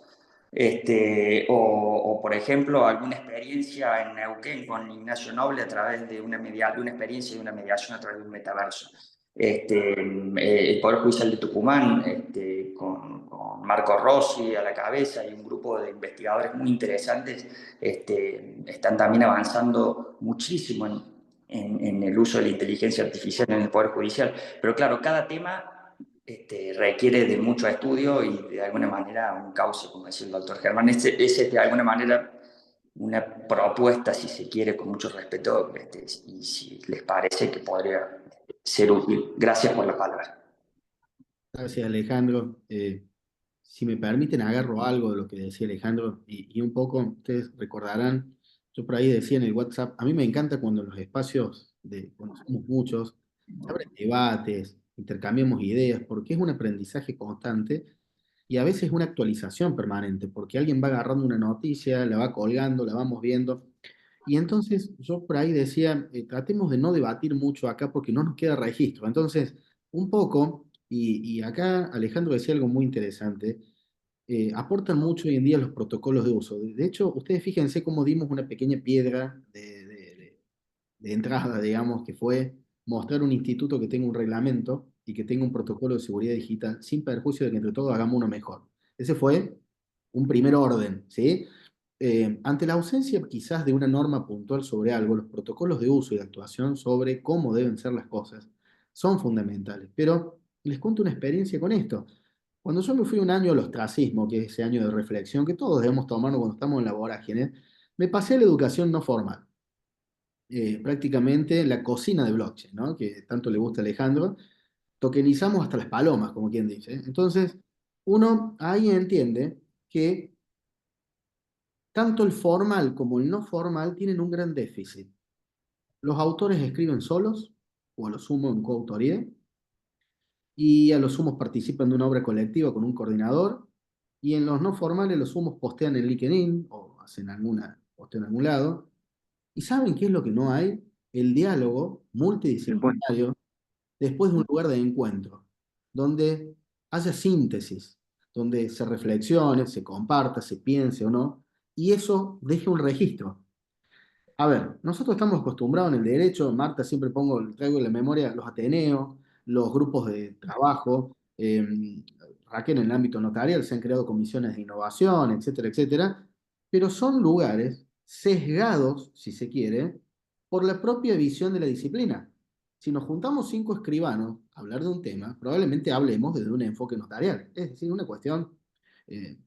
O, por ejemplo, alguna experiencia en Neuquén con Ignacio Noble a través de una experiencia y una mediación a través de un metaverso. El Poder Judicial de Tucumán, con Marco Rossi a la cabeza y un grupo de investigadores muy interesantes, están también avanzando muchísimo en el uso de la inteligencia artificial en el Poder Judicial. Pero claro, cada tema requiere de mucho estudio y de alguna manera un cauce, como decía el doctor Germán. Ese es de alguna manera una propuesta, si se quiere, con mucho respeto, y si les parece que podría ser útil. Gracias por la palabra. Gracias, Alejandro. Si me permiten, agarro algo de lo que decía Alejandro y un poco, ustedes recordarán, yo por ahí decía en el WhatsApp, a mí me encanta cuando en los espacios, cuando somos muchos, se abren debates, intercambiamos ideas, porque es un aprendizaje constante y a veces una actualización permanente, porque alguien va agarrando una noticia, la va colgando, la vamos viendo. Y entonces yo por ahí decía, tratemos de no debatir mucho acá porque no nos queda registro. Entonces, un poco, y acá Alejandro decía algo muy interesante, aportan mucho hoy en día los protocolos de uso. De hecho, ustedes fíjense cómo dimos una pequeña piedra de entrada, digamos, que fue mostrar un instituto que tenga un reglamento y que tenga un protocolo de seguridad digital, sin perjuicio de que entre todos hagamos uno mejor. Ese fue un primer orden, ¿sí? Ante la ausencia quizás de una norma puntual sobre algo, los protocolos de uso y de actuación sobre cómo deben ser las cosas son fundamentales. Pero les cuento una experiencia con esto. Cuando yo me fui un año al ostracismo, que es ese año de reflexión que todos debemos tomarnos cuando estamos en la vorágine, me pasé a la educación no formal. Prácticamente la cocina de blockchain, ¿no?, que tanto le gusta a Alejandro. Tokenizamos hasta las palomas, como quien dice. Entonces, uno ahí entiende que tanto el formal como el no formal tienen un gran déficit. Los autores escriben solos, o a lo sumo en coautoría, y a lo sumo participan de una obra colectiva con un coordinador, y en los no formales los sumos postean en LinkedIn, o hacen postean en algún lado. ¿Y saben qué es lo que no hay? El diálogo multidisciplinario después de un lugar de encuentro, donde haya síntesis, donde se reflexione, se comparta, se piense o no, y eso deje un registro. A ver, nosotros estamos acostumbrados en el derecho, Marta, siempre traigo en la memoria los ateneos, los grupos de trabajo, Raquel en el ámbito notarial se han creado comisiones de innovación, etcétera, etcétera, pero son lugares sesgados, si se quiere, por la propia visión de la disciplina. Si nos juntamos 5 escribanos a hablar de un tema, probablemente hablemos desde un enfoque notarial, es decir, una cuestión eh,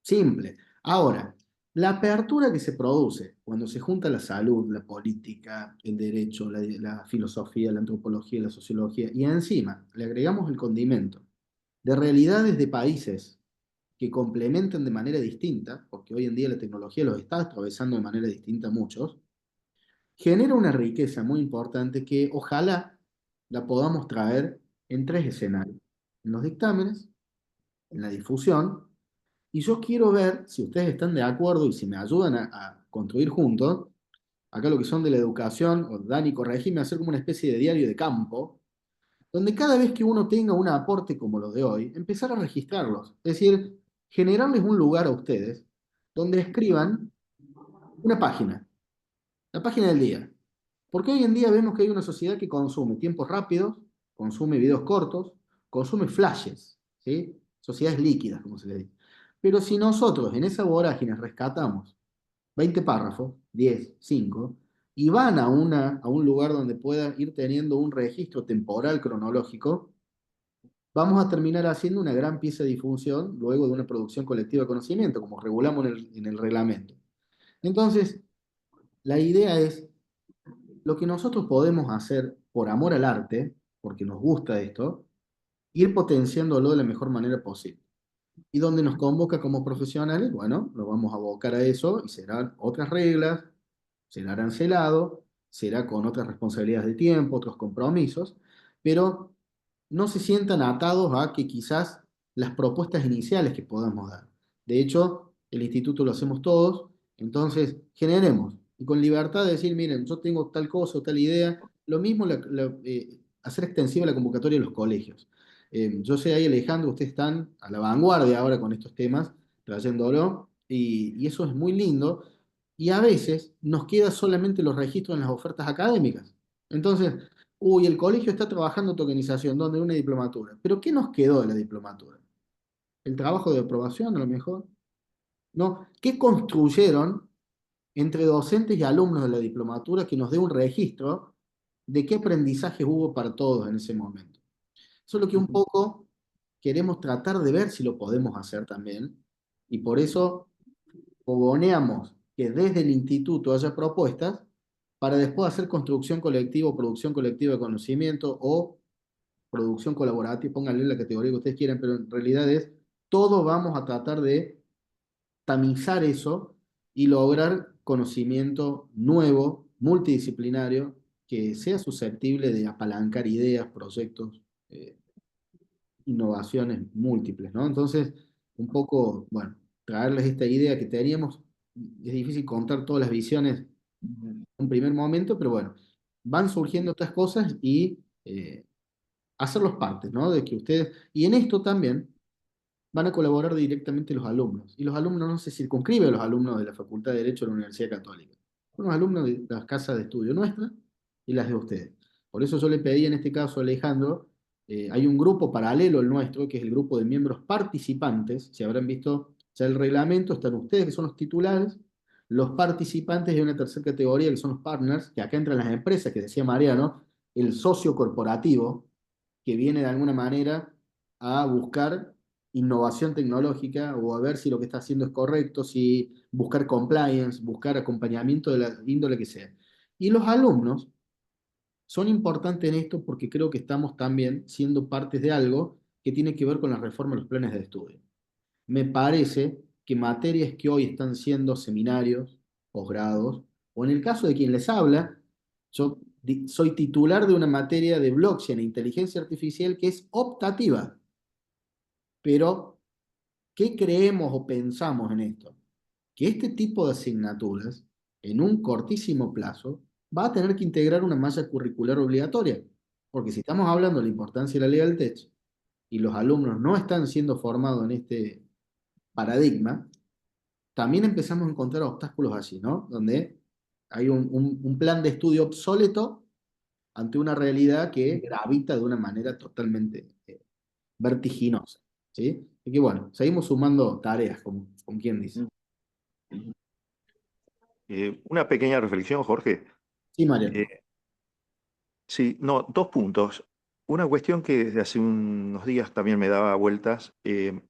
simple. Ahora, la apertura que se produce cuando se junta la salud, la política, el derecho, la filosofía, la antropología, la sociología, y encima le agregamos el condimento de realidades de países que complementan de manera distinta, porque hoy en día la tecnología los está atravesando de manera distinta a muchos, genera una riqueza muy importante que ojalá la podamos traer en 3 escenarios: en los dictámenes, en la difusión. Y yo quiero ver si ustedes están de acuerdo y si me ayudan a construir juntos, acá lo que son de la educación, o Dani, corregime, hacer como una especie de diario de campo, donde cada vez que uno tenga un aporte como los de hoy, empezar a registrarlos. Es decir, generarles un lugar a ustedes donde escriban una página, la página del día. Porque hoy en día vemos que hay una sociedad que consume tiempos rápidos, consume videos cortos, consume flashes, ¿sí? Sociedades líquidas, como se le dice. Pero si nosotros en esa vorágine rescatamos 20 párrafos, 10, 5, y van a un lugar donde puedan ir teniendo un registro temporal cronológico, vamos a terminar haciendo una gran pieza de difusión luego de una producción colectiva de conocimiento, como regulamos en el reglamento. Entonces, la idea es lo que nosotros podemos hacer por amor al arte, porque nos gusta esto, ir potenciándolo de la mejor manera posible. Y donde nos convoca como profesionales, bueno, nos vamos a abocar a eso y serán otras reglas, será arancelado, será con otras responsabilidades de tiempo, otros compromisos, pero no se sientan atados a que quizás las propuestas iniciales que podamos dar. De hecho, el instituto lo hacemos todos, entonces generemos y con libertad de decir, miren, yo tengo tal cosa o tal idea, lo mismo hacer extensiva la convocatoria de los colegios. Yo sé ahí, Alejandro, ustedes están a la vanguardia ahora con estos temas, trayéndolo, y eso es muy lindo, y a veces nos queda solamente los registros en las ofertas académicas. Entonces, uy, el colegio está trabajando tu organización, ¿dónde? Una diplomatura. ¿Pero qué nos quedó de la diplomatura? ¿El trabajo de aprobación a lo mejor? ¿No? ¿Qué construyeron entre docentes y alumnos de la diplomatura que nos dé un registro de qué aprendizajes hubo para todos en ese momento? Eso es lo que un poco queremos tratar de ver si lo podemos hacer también. Y por eso fogoneamos que desde el instituto haya propuestas para después hacer construcción colectiva o producción colectiva de conocimiento o producción colaborativa, pónganle la categoría que ustedes quieran, pero en realidad es, todos vamos a tratar de tamizar eso y lograr conocimiento nuevo, multidisciplinario, que sea susceptible de apalancar ideas, proyectos, innovaciones múltiples, ¿no? Entonces, un poco, bueno, traerles esta idea que teníamos, es difícil contar todas las visiones en un primer momento, pero bueno, van surgiendo otras cosas y hacerlos parte, ¿no? De que ustedes, y en esto también van a colaborar directamente los alumnos, y los alumnos no se circunscriben a los alumnos de la Facultad de Derecho de la Universidad Católica, son los alumnos de las casas de estudio nuestras y las de ustedes. Por eso yo le pedí en este caso a Alejandro, hay un grupo paralelo al nuestro, que es el grupo de miembros participantes, si habrán visto ya el reglamento, están ustedes que son los titulares, los participantes de una tercera categoría que son los partners, que acá entran las empresas, que decía Mariano, el socio corporativo, que viene de alguna manera a buscar innovación tecnológica o a ver si lo que está haciendo es correcto, si buscar compliance, buscar acompañamiento de la índole que sea. Y los alumnos son importantes en esto porque creo que estamos también siendo partes de algo que tiene que ver con la reforma de los planes de estudio. Me parece que materias que hoy están siendo seminarios, posgrados, o en el caso de quien les habla, yo soy titular de una materia de blockchain e inteligencia artificial que es optativa. Pero, ¿qué creemos o pensamos en esto? Que este tipo de asignaturas, en un cortísimo plazo, va a tener que integrar una malla curricular obligatoria. Porque si estamos hablando de la importancia de la Legal Tech y los alumnos no están siendo formados en este paradigma, también empezamos a encontrar obstáculos así, ¿no? Donde Hay un plan de estudio obsoleto ante una realidad que gravita de una manera totalmente vertiginosa, ¿sí? Y que bueno, seguimos sumando tareas, como quien dice. Una pequeña reflexión, Jorge. Sí, Mariano. Sí, no, dos puntos. Una cuestión que desde hace unos días también me daba vueltas.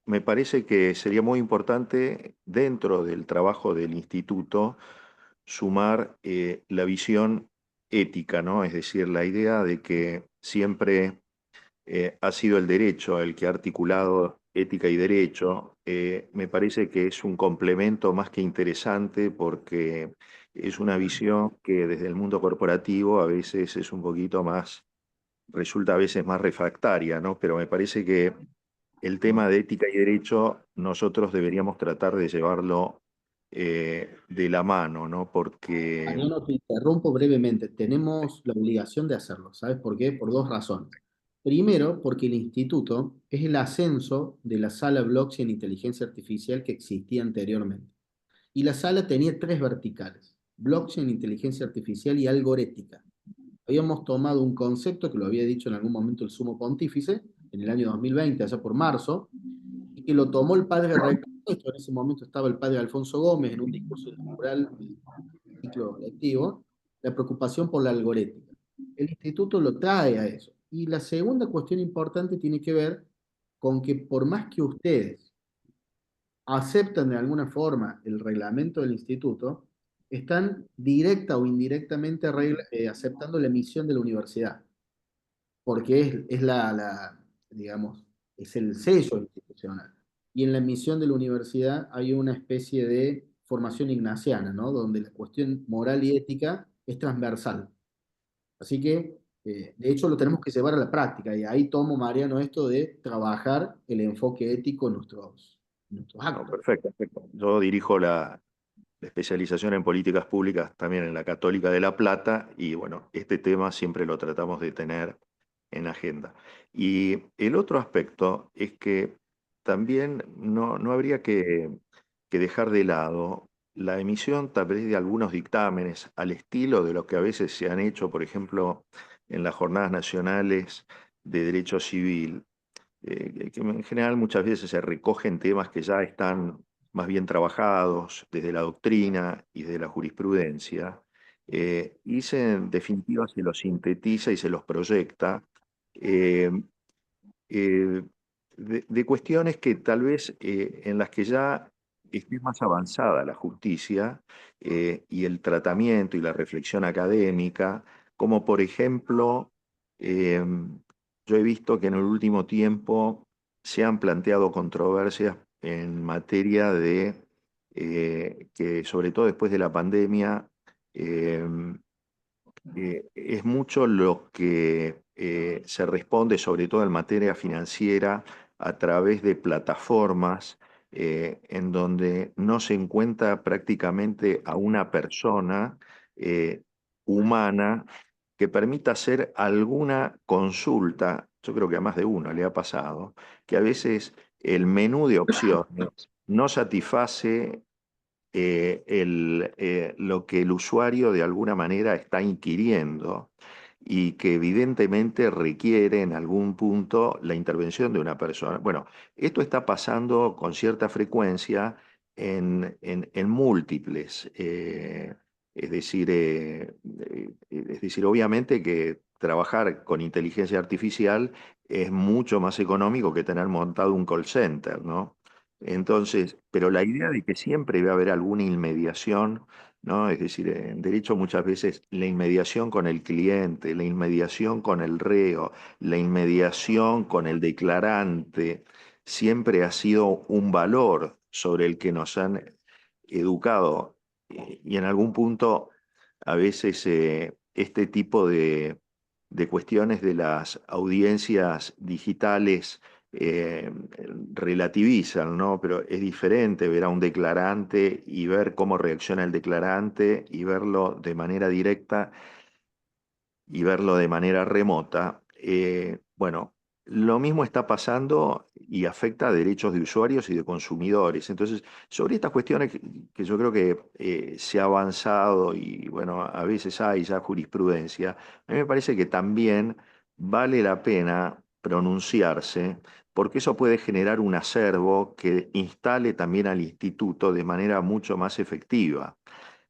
Me parece que sería muy importante dentro del trabajo del instituto sumar la visión ética, ¿no? Es decir, la idea de que siempre ha sido el derecho el que ha articulado ética y derecho. Me parece que es un complemento más que interesante porque es una visión que desde el mundo corporativo a veces es un poquito más, resulta a veces más refractaria, ¿no? Pero me parece que el tema de ética y derecho nosotros deberíamos tratar de llevarlo de la mano, ¿no? Porque... Mariano, te interrumpo brevemente. Tenemos la obligación de hacerlo. ¿Sabes por qué? Por dos razones. Primero, porque el instituto es el ascenso de la sala blockchain e inteligencia artificial que existía anteriormente. Y la sala tenía tres verticales: blockchain, inteligencia artificial y algorética. Habíamos tomado un concepto que lo había dicho en algún momento el sumo pontífice, en el año 2020, allá por marzo, y que lo tomó el padre rector. En ese momento estaba el padre Alfonso Gómez en un discurso inaugural del ciclo lectivo, la preocupación por la algorética. El instituto lo trae a eso. Y la segunda cuestión importante tiene que ver con que por más que ustedes aceptan de alguna forma el reglamento del instituto, están directa o indirectamente aceptando la misión de la universidad, porque es digamos, es el sello institucional. Y en la misión de la universidad hay una especie de formación ignaciana, ¿no? Donde la cuestión moral y ética es transversal. Así que, de hecho, lo tenemos que llevar a la práctica. Y ahí tomo, Mariano, esto de trabajar el enfoque ético en nuestros No, actos. perfecto, perfecto. Yo dirijo la especialización en políticas públicas también en la Católica de La Plata y bueno, este tema siempre lo tratamos de tener en agenda. Y el otro aspecto es que también no habría que dejar de lado la emisión tal vez de algunos dictámenes al estilo de lo que a veces se han hecho, por ejemplo, en las jornadas nacionales de derecho civil, que en general muchas veces se recogen temas que ya están más bien trabajados desde la doctrina y de la jurisprudencia, y en definitiva se los sintetiza y se los proyecta eh, eh, de cuestiones que tal vez en las que ya esté más avanzada la justicia y el tratamiento y la reflexión académica, como por ejemplo, eh, yo he visto que en el último tiempo se han planteado controversias en materia de que sobre todo después de la pandemia, eh, es mucho lo que se responde, sobre todo en materia financiera, a través de plataformas en donde no se encuentra prácticamente a una persona eh, humana que permita hacer alguna consulta. Yo creo que a más de uno le ha pasado, que a veces el menú de opciones no satisface lo que el usuario de alguna manera está inquiriendo y que evidentemente requiere en algún punto la intervención de una persona. Bueno, esto está pasando con cierta frecuencia en múltiples, es decir, obviamente que trabajar con inteligencia artificial es mucho más económico que tener montado un call center, ¿no? Entonces, pero la idea de que siempre va a haber alguna inmediación, ¿no? Es decir, en derecho muchas veces la inmediación con el cliente, la inmediación con el reo, la inmediación con el declarante, siempre ha sido un valor sobre el que nos han educado y en algún punto a veces este tipo de cuestiones de las audiencias digitales eh, relativizan, ¿no? Pero es diferente ver a un declarante y ver cómo reacciona el declarante y verlo de manera directa y verlo de manera remota. Bueno, lo mismo está pasando y afecta a derechos de usuarios y de consumidores. Entonces, sobre estas cuestiones que yo creo que se ha avanzado y bueno, a veces hay ya jurisprudencia, a mí me parece que también vale la pena pronunciarse porque eso puede generar un acervo que instale también al instituto de manera mucho más efectiva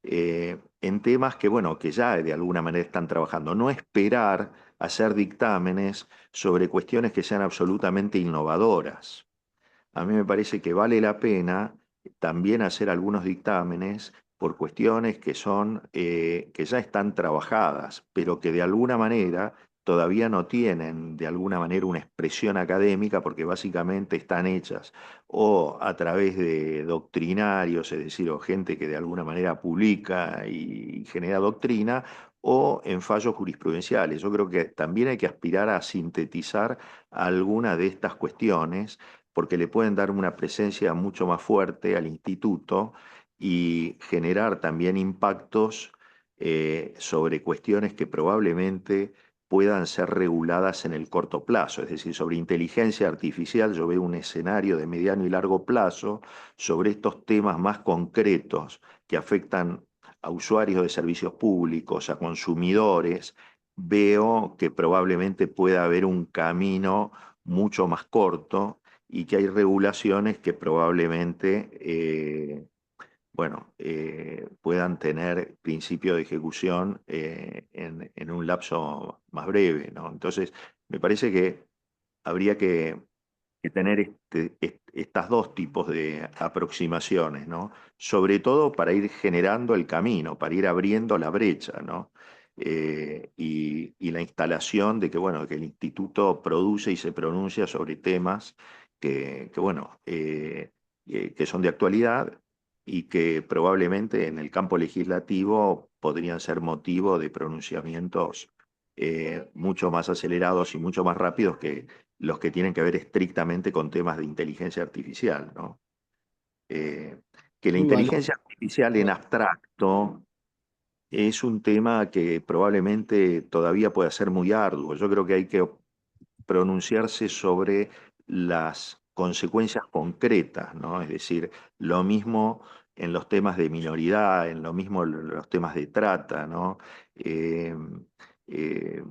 en temas que, bueno, que ya de alguna manera están trabajando. No esperar hacer dictámenes sobre cuestiones que sean absolutamente innovadoras. A mí me parece que vale la pena también hacer algunos dictámenes por cuestiones que son, que ya están trabajadas, pero que de alguna manera todavía no tienen de alguna manera una expresión académica porque básicamente están hechas o a través de doctrinarios, es decir, o gente que de alguna manera publica y genera doctrina, o en fallos jurisprudenciales. Yo creo que también hay que aspirar a sintetizar alguna de estas cuestiones porque le pueden dar una presencia mucho más fuerte al instituto y generar también impactos sobre cuestiones que probablemente puedan ser reguladas en el corto plazo. Es decir, sobre inteligencia artificial yo veo un escenario de mediano y largo plazo sobre estos temas más concretos que afectan a usuarios de servicios públicos, a consumidores. Veo que probablemente pueda haber un camino mucho más corto y que hay regulaciones que probablemente puedan tener principio de ejecución en un lapso más breve, ¿no? Entonces, me parece que habría que tener estas dos tipos de aproximaciones, ¿no? Sobre todo para ir generando el camino, para ir abriendo la brecha, ¿no? Y la instalación de que, bueno, que el instituto produce y se pronuncia sobre temas que son de actualidad y que probablemente en el campo legislativo podrían ser motivo de pronunciamientos mucho más acelerados y mucho más rápidos que los que tienen que ver estrictamente con temas de inteligencia artificial, ¿no? Que la Muy valioso. inteligencia artificial en abstracto es un tema que probablemente todavía pueda ser muy arduo. Yo creo que hay que pronunciarse sobre las consecuencias concretas, ¿no? Es decir, lo mismo en los temas de minoridad, en lo mismo en los temas de trata, ¿no? Eh, eh,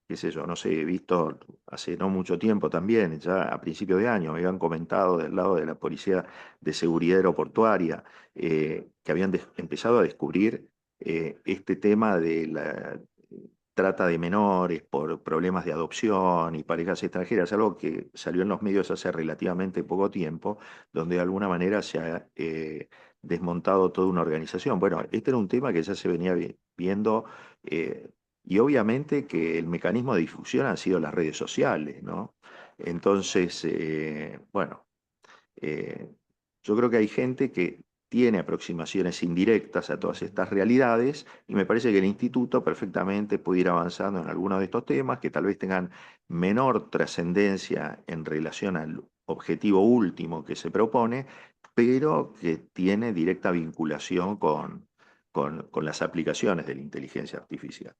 qué sé yo, no sé, he visto hace no mucho tiempo también, ya a principio de año, me habían comentado del lado de la Policía de Seguridad Aeroportuaria, que habían empezado a descubrir este tema de la trata de menores por problemas de adopción y parejas extranjeras, algo que salió en los medios hace relativamente poco tiempo, donde de alguna manera se ha desmontado toda una organización. Bueno, este era un tema que ya se venía viendo y obviamente que el mecanismo de difusión han sido las redes sociales, ¿no? Entonces, eh, yo creo que hay gente que tiene aproximaciones indirectas a todas estas realidades y me parece que el instituto perfectamente puede ir avanzando en algunos de estos temas que tal vez tengan menor trascendencia en relación al objetivo último que se propone, pero que tiene directa vinculación con las aplicaciones de la inteligencia artificial.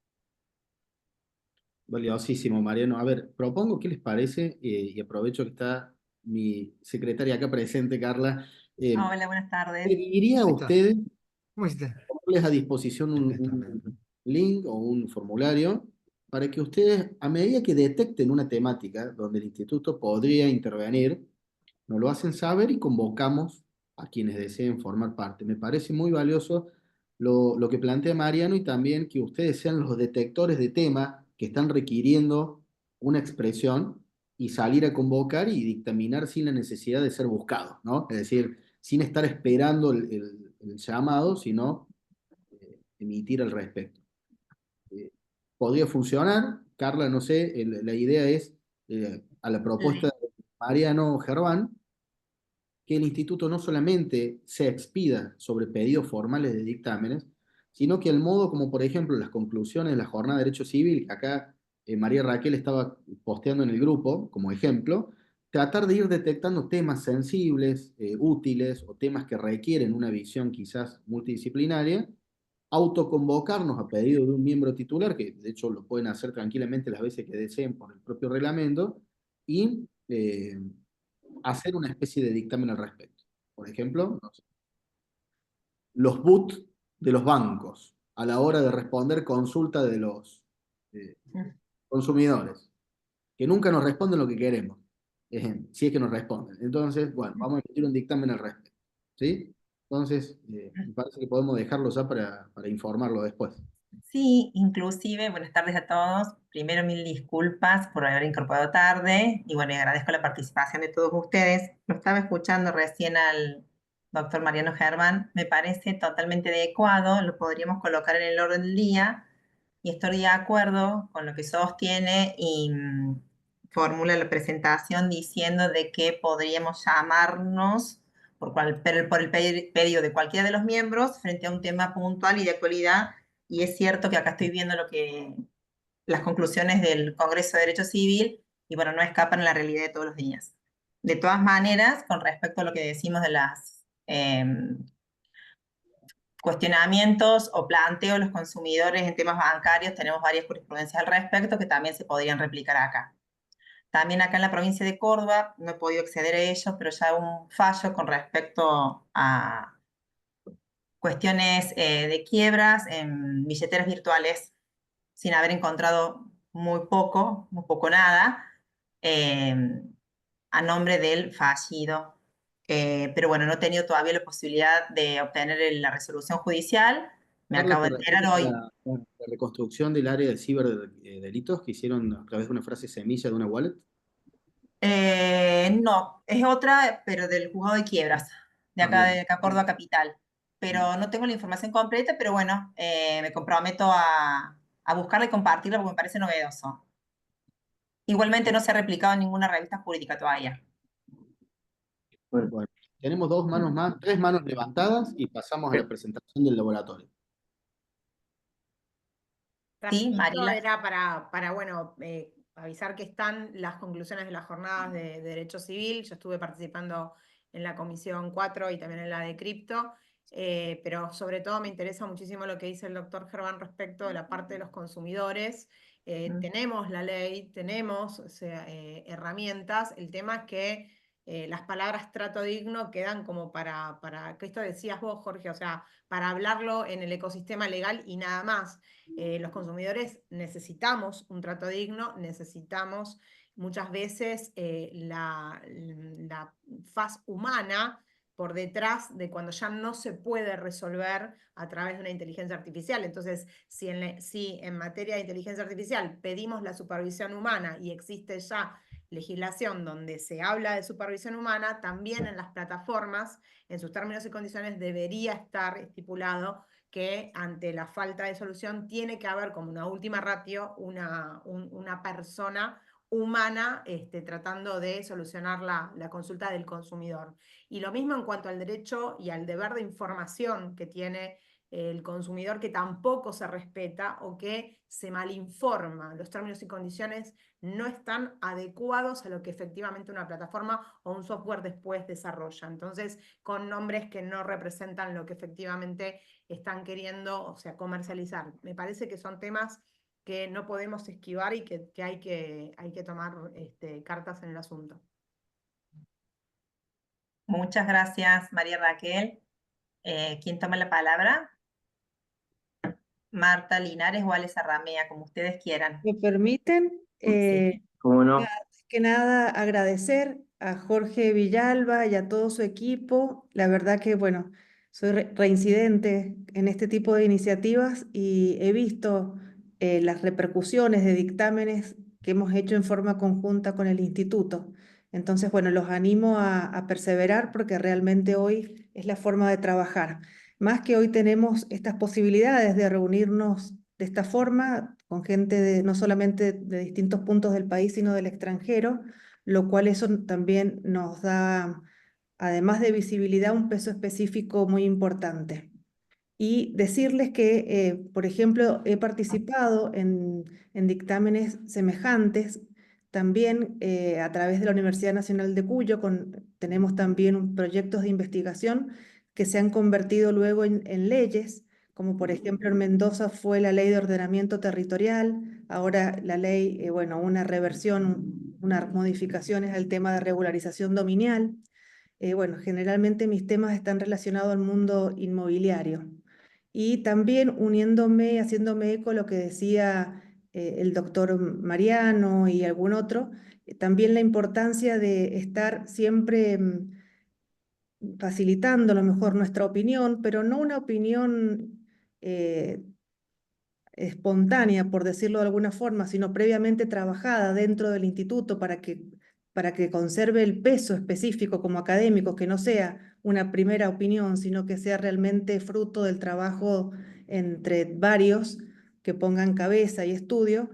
Valiosísimo, Mariano. A ver, propongo qué les parece, y aprovecho que está mi secretaria acá presente, Carla. Hola, buenas tardes. Pediría a Ahí está. ustedes ¿Cómo hiciste? ponerles a disposición un link o un formulario para que ustedes, a medida que detecten una temática donde el instituto podría intervenir, nos lo hacen saber y convocamos a quienes deseen formar parte. Me parece muy valioso lo que plantea Mariano y también que ustedes sean los detectores de tema que están requiriendo una expresión y salir a convocar y dictaminar sin la necesidad de ser buscados, ¿no? Es decir, sin estar esperando el llamado, sino emitir al respecto. Eh, Podría funcionar, Carla, no sé, la idea es, a la propuesta Sí. de Mariano Gerván, que el instituto no solamente se expida sobre pedidos formales de dictámenes, sino que el modo como, por ejemplo, las conclusiones de la jornada de Derecho Civil, que acá María Raquel estaba posteando en el grupo como ejemplo, tratar de ir detectando temas sensibles, útiles o temas que requieren una visión quizás multidisciplinaria, autoconvocarnos a pedido de un miembro titular, que de hecho lo pueden hacer tranquilamente las veces que deseen por el propio reglamento, y hacer una especie de dictamen al respecto. Por ejemplo, no sé, los BUT de los bancos a la hora de responder consulta de los consumidores, que nunca nos responden lo que queremos, si es que nos responden. Entonces, bueno, vamos a emitir un dictamen al respecto, ¿sí? Entonces, me parece que podemos dejarlo ya para informarlo después. Sí, inclusive, buenas tardes a todos. Primero, mil disculpas por haber incorporado tarde y bueno, y agradezco la participación de todos ustedes. Lo estaba escuchando recién al doctor Mariano Germán. Me parece totalmente adecuado, lo podríamos colocar en el orden del día y estoy de acuerdo con lo que sostiene y formula la presentación diciendo de que podríamos llamarnos por el pedido de cualquiera de los miembros frente a un tema puntual y de actualidad. Y es cierto que acá estoy viendo las conclusiones del Congreso de Derecho Civil y bueno, no escapan a la realidad de todos los días. De todas maneras, con respecto a lo que decimos de las cuestionamientos o planteos de los consumidores en temas bancarios, tenemos varias jurisprudencias al respecto que también se podrían replicar acá. También acá en la provincia de Córdoba, no he podido acceder a ellos, pero ya un fallo con respecto a cuestiones de quiebras en billeteras virtuales, sin haber encontrado muy poco nada, a nombre del fallido. Pero bueno, no he tenido todavía la posibilidad de obtener la resolución judicial. Me Carla, acabo ¿te de enterar refieres hoy. a la reconstrucción del área de ciberdelitos que hicieron a través de una frase semilla de una wallet? No, es otra, pero del juzgado de quiebras, de acá Bien. de Córdoba Capital. Pero no tengo la información completa, pero bueno, me comprometo a buscarla y compartirla porque me parece novedoso. Igualmente no se ha replicado en ninguna revista jurídica todavía. Bueno, tenemos tres manos levantadas y pasamos a la presentación del laboratorio. Sí, Esto Mariela. era bueno, avisar que están las conclusiones de las jornadas de Derecho Civil. Yo estuve participando en la Comisión 4 y también en la de Cripto, pero sobre todo me interesa muchísimo lo que dice el doctor Germán respecto de la parte de los consumidores. Tenemos la ley, tenemos, o sea, herramientas. El tema es que las palabras trato digno quedan como que esto decías vos, Jorge, o sea, para hablarlo en el ecosistema legal y nada más. Los consumidores necesitamos un trato digno, necesitamos muchas veces la faz humana por detrás de cuando ya no se puede resolver a través de una inteligencia artificial. Entonces, si en materia de inteligencia artificial pedimos la supervisión humana y existe ya legislación donde se habla de supervisión humana, también en las plataformas, en sus términos y condiciones, debería estar estipulado que ante la falta de solución tiene que haber como una última ratio una persona humana tratando de solucionar la consulta del consumidor. Y lo mismo en cuanto al derecho y al deber de información que tiene el consumidor, que tampoco se respeta o que se malinforma. Los términos y condiciones no están adecuados a lo que efectivamente una plataforma o un software después desarrolla. Entonces, con nombres que no representan lo que efectivamente están queriendo, o sea, comercializar. Me parece que son temas que no podemos esquivar y que hay que tomar cartas en el asunto. Muchas gracias, María Raquel. ¿Quién toma la palabra? Marta Linares o Alex Arramea, como ustedes quieran. ¿Me permiten? Sí. ¿Cómo no? Antes que nada, agradecer a Jorge Villalba y a todo su equipo. La verdad que, bueno, soy reincidente en este tipo de iniciativas y he visto las repercusiones de dictámenes que hemos hecho en forma conjunta con el instituto. Entonces, bueno, los animo a perseverar porque realmente hoy es la forma de trabajar. Más que hoy tenemos estas posibilidades de reunirnos de esta forma, con gente no solamente de distintos puntos del país, sino del extranjero, lo cual eso también nos da, además de visibilidad, un peso específico muy importante. Y decirles que, por ejemplo, he participado en dictámenes semejantes, también a través de la Universidad Nacional de Cuyo, tenemos también proyectos de investigación que se han convertido luego en leyes, como por ejemplo en Mendoza fue la Ley de Ordenamiento Territorial, ahora la ley, bueno, una reversión unas modificaciones al tema de regularización dominial. Bueno, generalmente mis temas están relacionados al mundo inmobiliario. Y también uniéndome, haciéndome eco lo que decía el doctor Mariano y algún otro, también la importancia de estar siempre facilitando a lo mejor nuestra opinión, pero no una opinión espontánea, por decirlo de alguna forma, sino previamente trabajada dentro del instituto para que conserve el peso específico como académico, que no sea una primera opinión, sino que sea realmente fruto del trabajo entre varios que pongan cabeza y estudio,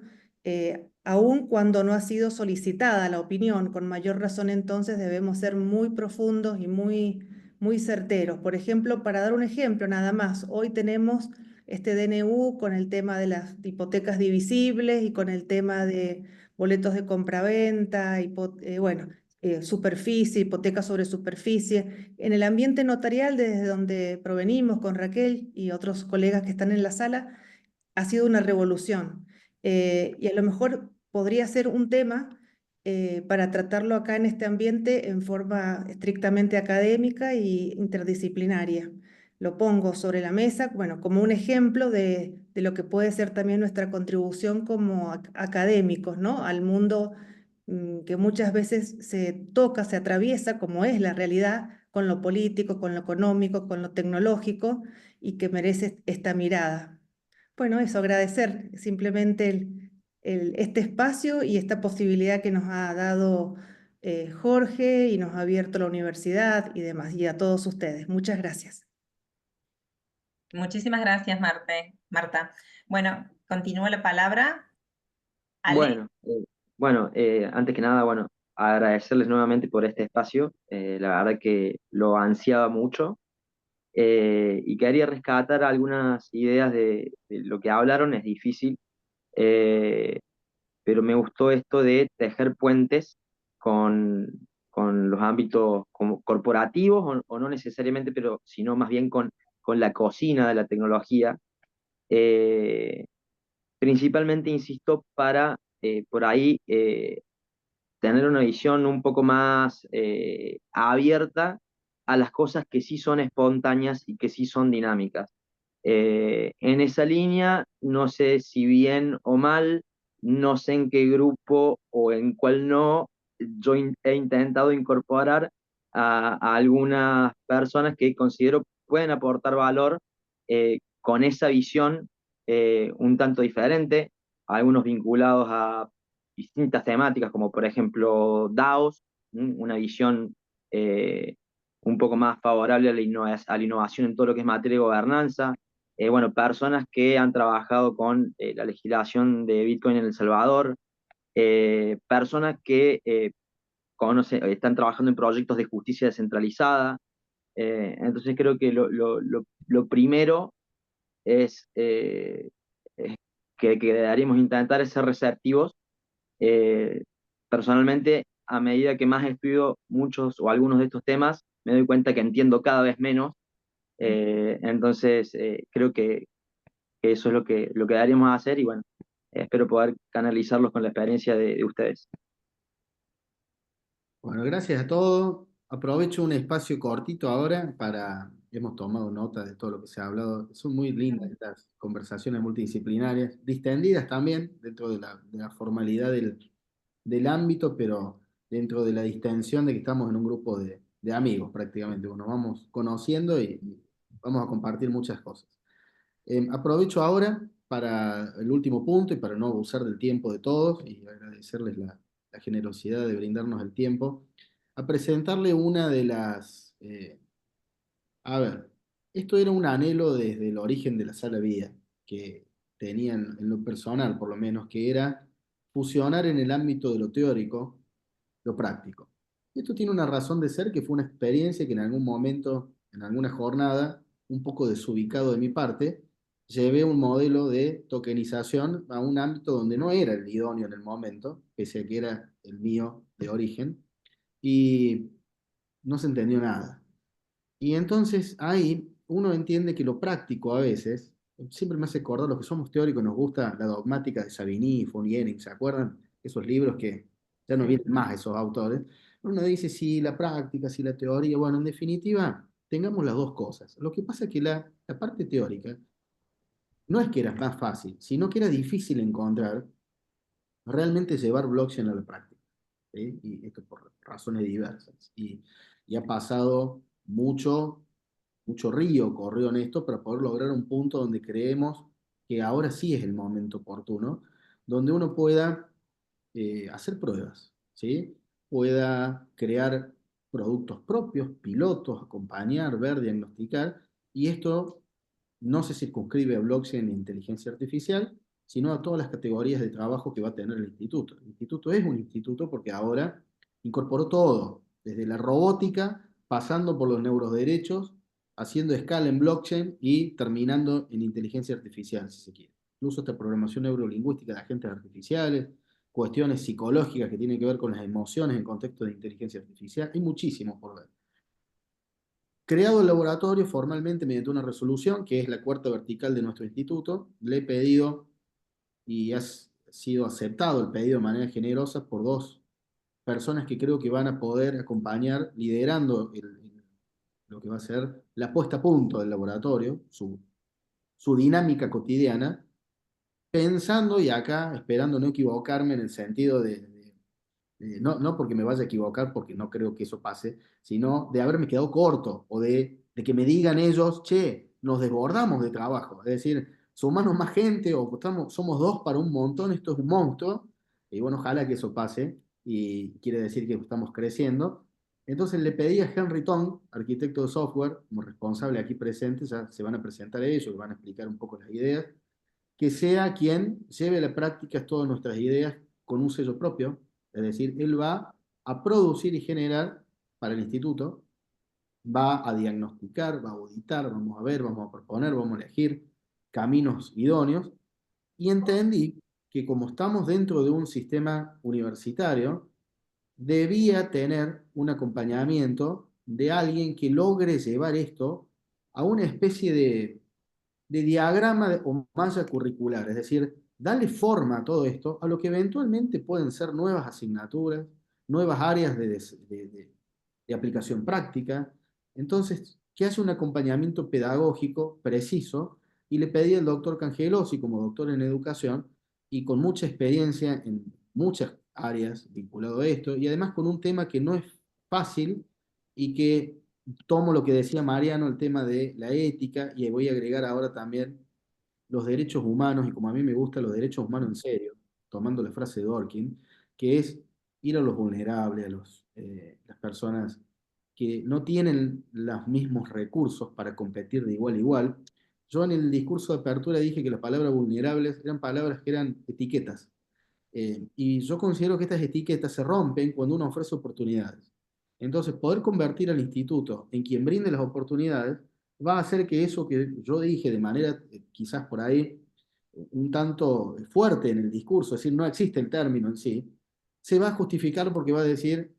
aun cuando no ha sido solicitada la opinión. Con mayor razón entonces debemos ser muy profundos y muy certeros. Por ejemplo, para dar un ejemplo nada más, hoy tenemos este DNU con el tema de las hipotecas divisibles y con el tema de boletos de compraventa, bueno, superficie, hipoteca sobre superficie. En el ambiente notarial, desde donde provenimos con Raquel y otros colegas que están en la sala, ha sido una revolución. Y a lo mejor podría ser un tema para tratarlo acá en este ambiente en forma estrictamente académica y interdisciplinaria. Lo pongo sobre la mesa, bueno, como un ejemplo de lo que puede ser también nuestra contribución como académicos, ¿no? Al mundo que muchas veces se toca, se atraviesa, como es la realidad, con lo político, con lo económico, con lo tecnológico, y que merece esta mirada. Bueno, eso, agradecer simplemente este espacio y esta posibilidad que nos ha dado Jorge y nos ha abierto la universidad y demás, y a todos ustedes. Muchas gracias. Muchísimas gracias, Marta. Bueno, continúa la palabra. Ale. Bueno, antes que nada, bueno, agradecerles nuevamente por este espacio. La verdad que lo ansiaba mucho. Y quería rescatar algunas ideas de lo que hablaron. Es difícil, eh, pero me gustó esto de tejer puentes con, con los ámbitos como corporativos, o no necesariamente, pero sino más bien con la cocina de la tecnología. Eh, Principalmente, insisto, para por ahí tener una visión un poco más abierta a las cosas que sí son espontáneas y que sí son dinámicas. En esa línea, no sé si bien o mal, no sé en qué grupo o en cuál no, yo he intentado incorporar a algunas personas que considero pueden aportar valor con esa visión un tanto diferente, algunos vinculados a distintas temáticas, como por ejemplo DAOs, una visión eh, un poco más favorable a la innovación en todo lo que es materia de gobernanza. Bueno, personas que han trabajado con la legislación de Bitcoin en El Salvador, personas que están trabajando en proyectos de justicia descentralizada. Entonces creo que lo primero es que deberíamos intentar es ser receptivos. Eh, Personalmente, a medida que más estudio muchos o algunos de estos temas, me doy cuenta que entiendo cada vez menos. Entonces, creo que eso es lo que deberíamos hacer y bueno, espero poder canalizarlos con la experiencia de ustedes. Bueno, gracias a todos. Aprovecho un espacio cortito ahora hemos tomado nota de todo lo que se ha hablado. Son muy lindas estas conversaciones multidisciplinarias, distendidas también dentro de la formalidad del ámbito, pero dentro de la distensión de que estamos en un grupo de amigos prácticamente. Nos vamos conociendo y vamos a compartir muchas cosas. Aprovecho ahora para el último punto y para no abusar del tiempo de todos y agradecerles la generosidad de brindarnos el tiempo, a presentarle una de las... a ver, esto era un anhelo desde el origen de la Sala Vida, que tenían en lo personal por lo menos, que era fusionar en el ámbito de lo teórico lo práctico. Esto tiene una razón de ser que fue una experiencia que en algún momento, en alguna jornada, un poco desubicado de mi parte, llevé un modelo de tokenización a un ámbito donde no era el idóneo en el momento, pese a que era el mío de origen, y no se entendió nada. Y entonces ahí uno entiende que lo práctico a veces, siempre me hace acordar, los que somos teóricos nos gusta la dogmática de Savigny y von Jennings, ¿se acuerdan? Esos libros que ya no vienen más esos autores. Uno dice, sí, la práctica, sí, la teoría. Bueno, en definitiva, tengamos las dos cosas. Lo que pasa es que la parte teórica no es que era más fácil, sino que era difícil encontrar realmente llevar blockchain a la práctica. ¿Sí? Y esto por razones diversas. Y ha pasado mucho río corrió en esto para poder lograr un punto donde creemos que ahora sí es el momento oportuno, donde uno pueda hacer pruebas, ¿sí? Pueda crear productos propios, pilotos, acompañar, ver, diagnosticar, y esto no se circunscribe a blockchain e inteligencia artificial, sino a todas las categorías de trabajo que va a tener el instituto. El instituto es un instituto porque ahora incorporó todo, desde la robótica, pasando por los neuroderechos, haciendo escala en blockchain y terminando en inteligencia artificial, si se quiere. Incluso esta programación neurolingüística de agentes artificiales, cuestiones psicológicas que tienen que ver con las emociones en contexto de inteligencia artificial, hay muchísimo por ver. Creado el laboratorio formalmente mediante una resolución, que es la cuarta vertical de nuestro instituto, le he pedido y ha sido aceptado el pedido de manera generosa por dos personas que creo que van a poder acompañar liderando lo que va a ser la puesta a punto del laboratorio, su dinámica cotidiana, pensando y acá esperando no equivocarme en el sentido no porque me vaya a equivocar, porque no creo que eso pase, sino de haberme quedado corto o de que me digan ellos, che, nos desbordamos de trabajo. Es decir, sumarnos más gente o somos dos para un montón, esto es un monstruo. Y bueno, ojalá que eso pase y quiere decir que estamos creciendo. Entonces le pedí a Henry Tong, arquitecto de software, como responsable aquí presente, ya se van a presentar ellos, van a explicar un poco las ideas, que sea quien lleve a la práctica todas nuestras ideas con un sello propio, es decir, él va a producir y generar para el instituto, va a diagnosticar, va a auditar, vamos a ver, vamos a proponer, vamos a elegir caminos idóneos, y entendí que como estamos dentro de un sistema universitario, debía tener un acompañamiento de alguien que logre llevar esto a una especie de diagrama o malla curricular, es decir, darle forma a todo esto, a lo que eventualmente pueden ser nuevas asignaturas, nuevas áreas de aplicación práctica. Entonces, que hace un acompañamiento pedagógico preciso, y le pedí al doctor Cangelosi, como doctor en educación, y con mucha experiencia en muchas áreas vinculado a esto, y además con un tema que no es fácil y que tomo lo que decía Mariano, el tema de la ética, y voy a agregar ahora también los derechos humanos, y como a mí me gustan los derechos humanos en serio, tomando la frase de Dworkin, que es ir a los vulnerables, las personas que no tienen los mismos recursos para competir de igual a igual. Yo en el discurso de apertura dije que las palabras vulnerables eran palabras que eran etiquetas. Y yo considero que estas etiquetas se rompen cuando uno ofrece oportunidades. Entonces, poder convertir al instituto en quien brinde las oportunidades va a hacer que eso que yo dije de manera quizás por ahí un tanto fuerte en el discurso, es decir, no existe el término en sí, se va a justificar porque va a decir,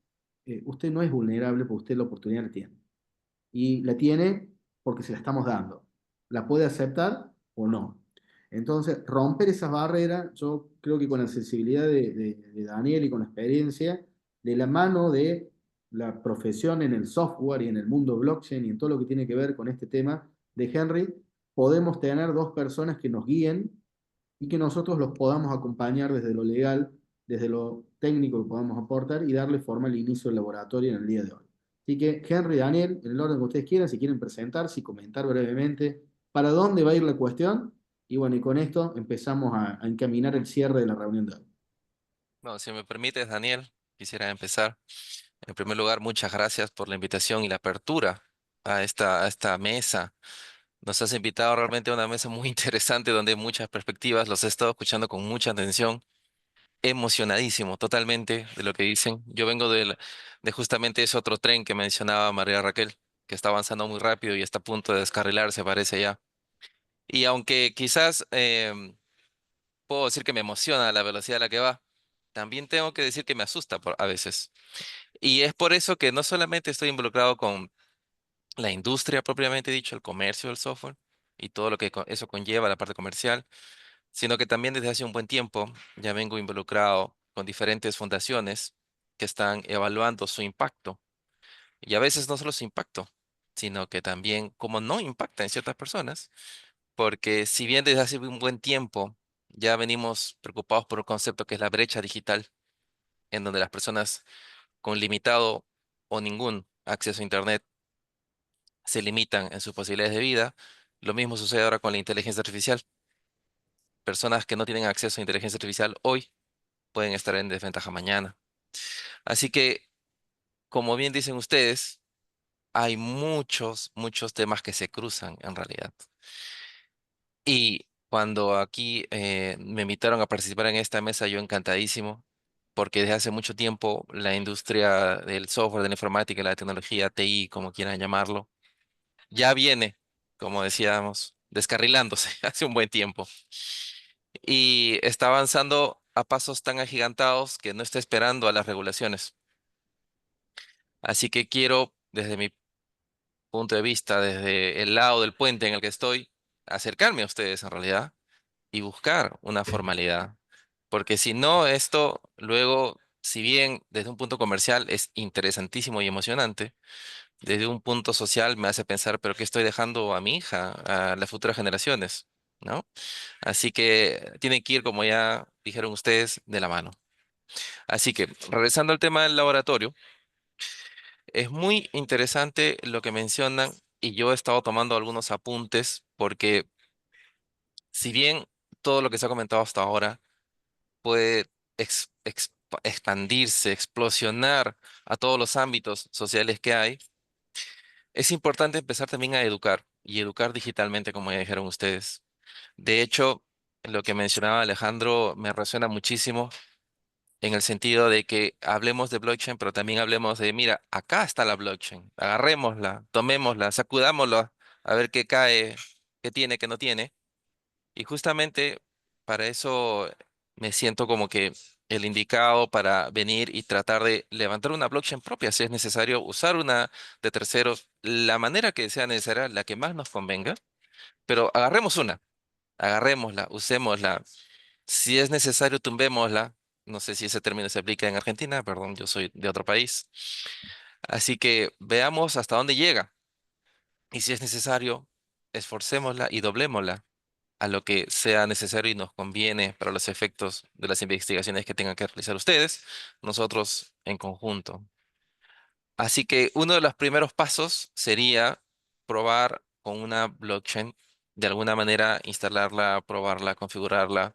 usted no es vulnerable porque usted la oportunidad la tiene. Y la tiene porque se la estamos dando. La puede aceptar o no. Entonces, romper esas barreras, yo creo que con la sensibilidad de Daniel y con la experiencia, de la mano de la profesión en el software y en el mundo blockchain y en todo lo que tiene que ver con este tema de Henry, podemos tener dos personas que nos guíen y que nosotros los podamos acompañar desde lo legal, desde lo técnico que podamos aportar y darle forma al inicio del laboratorio en el día de hoy. Así que Henry y Daniel, en el orden que ustedes quieran, si quieren presentarse y comentar brevemente para dónde va a ir la cuestión. Y bueno, y con esto empezamos a encaminar el cierre de la reunión de hoy. Bueno, si me permites, Daniel, quisiera empezar. En primer lugar, muchas gracias por la invitación y la apertura a esta mesa. Nos has invitado realmente a una mesa muy interesante donde hay muchas perspectivas. Los he estado escuchando con mucha atención, emocionadísimo totalmente de lo que dicen. Yo vengo de justamente ese otro tren que mencionaba María Raquel, que está avanzando muy rápido y está a punto de descarrilarse, parece ya. Y aunque quizás puedo decir que me emociona la velocidad a la que va, también tengo que decir que me asusta a veces. Y es por eso que no solamente estoy involucrado con la industria propiamente dicho, el comercio del software y todo lo que eso conlleva, la parte comercial, sino que también desde hace un buen tiempo ya vengo involucrado con diferentes fundaciones que están evaluando su impacto. Y a veces no solo su impacto, sino que también cómo no impacta en ciertas personas, porque si bien desde hace un buen tiempo ya venimos preocupados por un concepto que es la brecha digital, en donde las personas con limitado o ningún acceso a Internet se limitan en sus posibilidades de vida, lo mismo sucede ahora con la inteligencia artificial. Personas que no tienen acceso a inteligencia artificial hoy pueden estar en desventaja mañana. Así que, como bien dicen ustedes, hay muchos temas que se cruzan en realidad. Y cuando aquí me invitaron a participar en esta mesa, yo encantadísimo, porque desde hace mucho tiempo la industria del software, de la informática, la tecnología, TI, como quieran llamarlo, ya viene, como decíamos, descarrilándose hace un buen tiempo. Y está avanzando a pasos tan agigantados que no está esperando a las regulaciones. Así que quiero, desde mi punto de vista, desde el lado del puente en el que estoy, acercarme a ustedes en realidad y buscar una formalidad. Porque si no, esto luego, si bien desde un punto comercial es interesantísimo y emocionante, desde un punto social me hace pensar, pero ¿qué estoy dejando a mi hija, a las futuras generaciones? ¿No? Así que tiene que ir, como ya dijeron ustedes, de la mano. Así que, regresando al tema del laboratorio, es muy interesante lo que mencionan y yo he estado tomando algunos apuntes porque si bien todo lo que se ha comentado hasta ahora puede expandirse, explosionar a todos los ámbitos sociales que hay, es importante empezar también a educar y educar digitalmente, como ya dijeron ustedes. De hecho, lo que mencionaba Alejandro me resuena muchísimo en el sentido de que hablemos de blockchain, pero también hablemos de, mira, acá está la blockchain, agarrémosla, tomémosla, sacudámosla, a ver qué cae, qué tiene, qué no tiene. Y justamente para eso me siento como que el indicado para venir y tratar de levantar una blockchain propia, si es necesario usar una de terceros, la manera que sea necesaria, la que más nos convenga, pero agarremos una, agarrémosla, usémosla. Si es necesario, tumbémosla. No sé si ese término se aplica en Argentina, perdón, yo soy de otro país. Así que veamos hasta dónde llega. Y si es necesario, esforcémosla y doblémosla a lo que sea necesario y nos conviene para los efectos de las investigaciones que tengan que realizar ustedes, nosotros en conjunto. Así que uno de los primeros pasos sería probar con una blockchain, de alguna manera instalarla, probarla, configurarla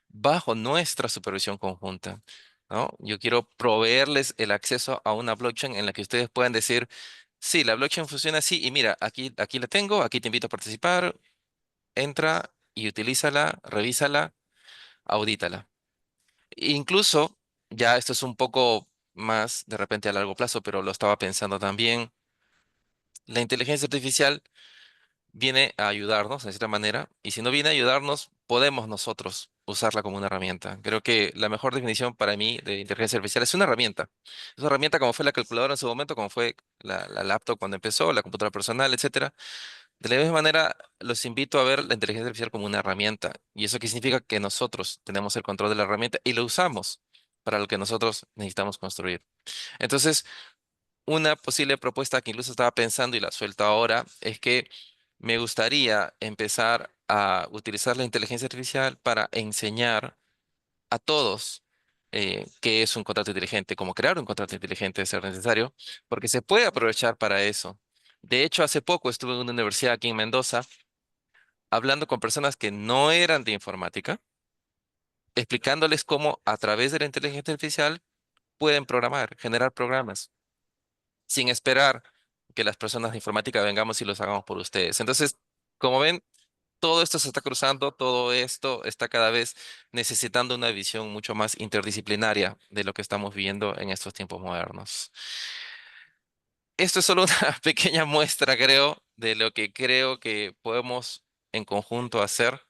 bajo nuestra supervisión conjunta, ¿no? Yo quiero proveerles el acceso a una blockchain en la que ustedes puedan decir, sí, la blockchain funciona así y mira, aquí la tengo, aquí te invito a participar, entra y utilízala, revísala, audítala. Incluso, ya esto es un poco más de repente a largo plazo, pero lo estaba pensando también, la inteligencia artificial viene a ayudarnos de cierta manera, y si no viene a ayudarnos, podemos nosotros usarla como una herramienta. Creo que la mejor definición para mí de inteligencia artificial es una herramienta. Es una herramienta como fue la calculadora en su momento, como fue la laptop cuando empezó, la computadora personal, etcétera. De la misma manera, los invito a ver la inteligencia artificial como una herramienta. ¿Y eso qué significa? Que nosotros tenemos el control de la herramienta y lo usamos para lo que nosotros necesitamos construir. Entonces, una posible propuesta que incluso estaba pensando y la suelto ahora es que me gustaría empezar a utilizar la inteligencia artificial para enseñar a todos qué es un contrato inteligente, cómo crear un contrato inteligente de ser necesario, porque se puede aprovechar para eso. De hecho, hace poco estuve en una universidad aquí en Mendoza hablando con personas que no eran de informática, explicándoles cómo a través de la inteligencia artificial pueden programar, generar programas sin esperar que las personas de informática vengamos y los hagamos por ustedes. Entonces, como ven, todo esto se está cruzando, todo esto está cada vez necesitando una visión mucho más interdisciplinaria de lo que estamos viviendo en estos tiempos modernos. Esto es solo una pequeña muestra, creo, de lo que creo que podemos en conjunto hacer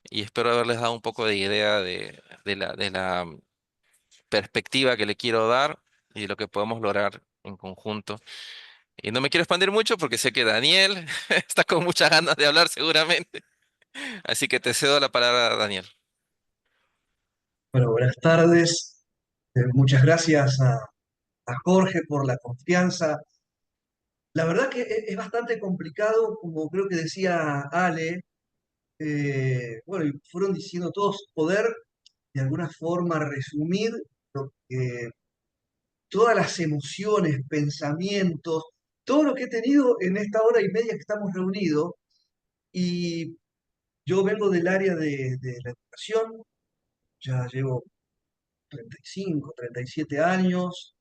y espero haberles dado un poco de idea de la perspectiva que le quiero dar y de lo que podemos lograr en conjunto. Y no me quiero expandir mucho porque sé que Daniel está con muchas ganas de hablar seguramente. Así que te cedo la palabra, Daniel. Bueno, buenas tardes. Muchas gracias a Jorge por la confianza. La verdad que es bastante complicado, como creo que decía Ale, bueno, y fueron diciendo todos, poder de alguna forma resumir lo que, todas las emociones, pensamientos, todo lo que he tenido en esta hora y media que estamos reunidos. Y yo vengo del área de la educación, ya llevo 35, 37 años.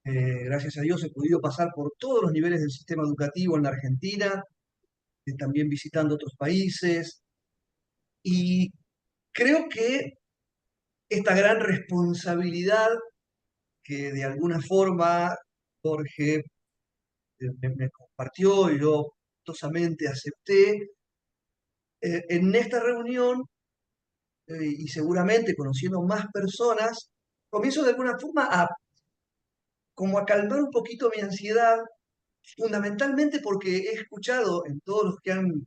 Gracias a Dios he podido pasar por todos los niveles del sistema educativo en la Argentina, también visitando otros países. Y creo que esta gran responsabilidad que de alguna forma Jorge me compartió y yo gustosamente acepté, en esta reunión y seguramente conociendo más personas, comienzo de alguna forma a como a calmar un poquito mi ansiedad, fundamentalmente porque he escuchado en todos los que han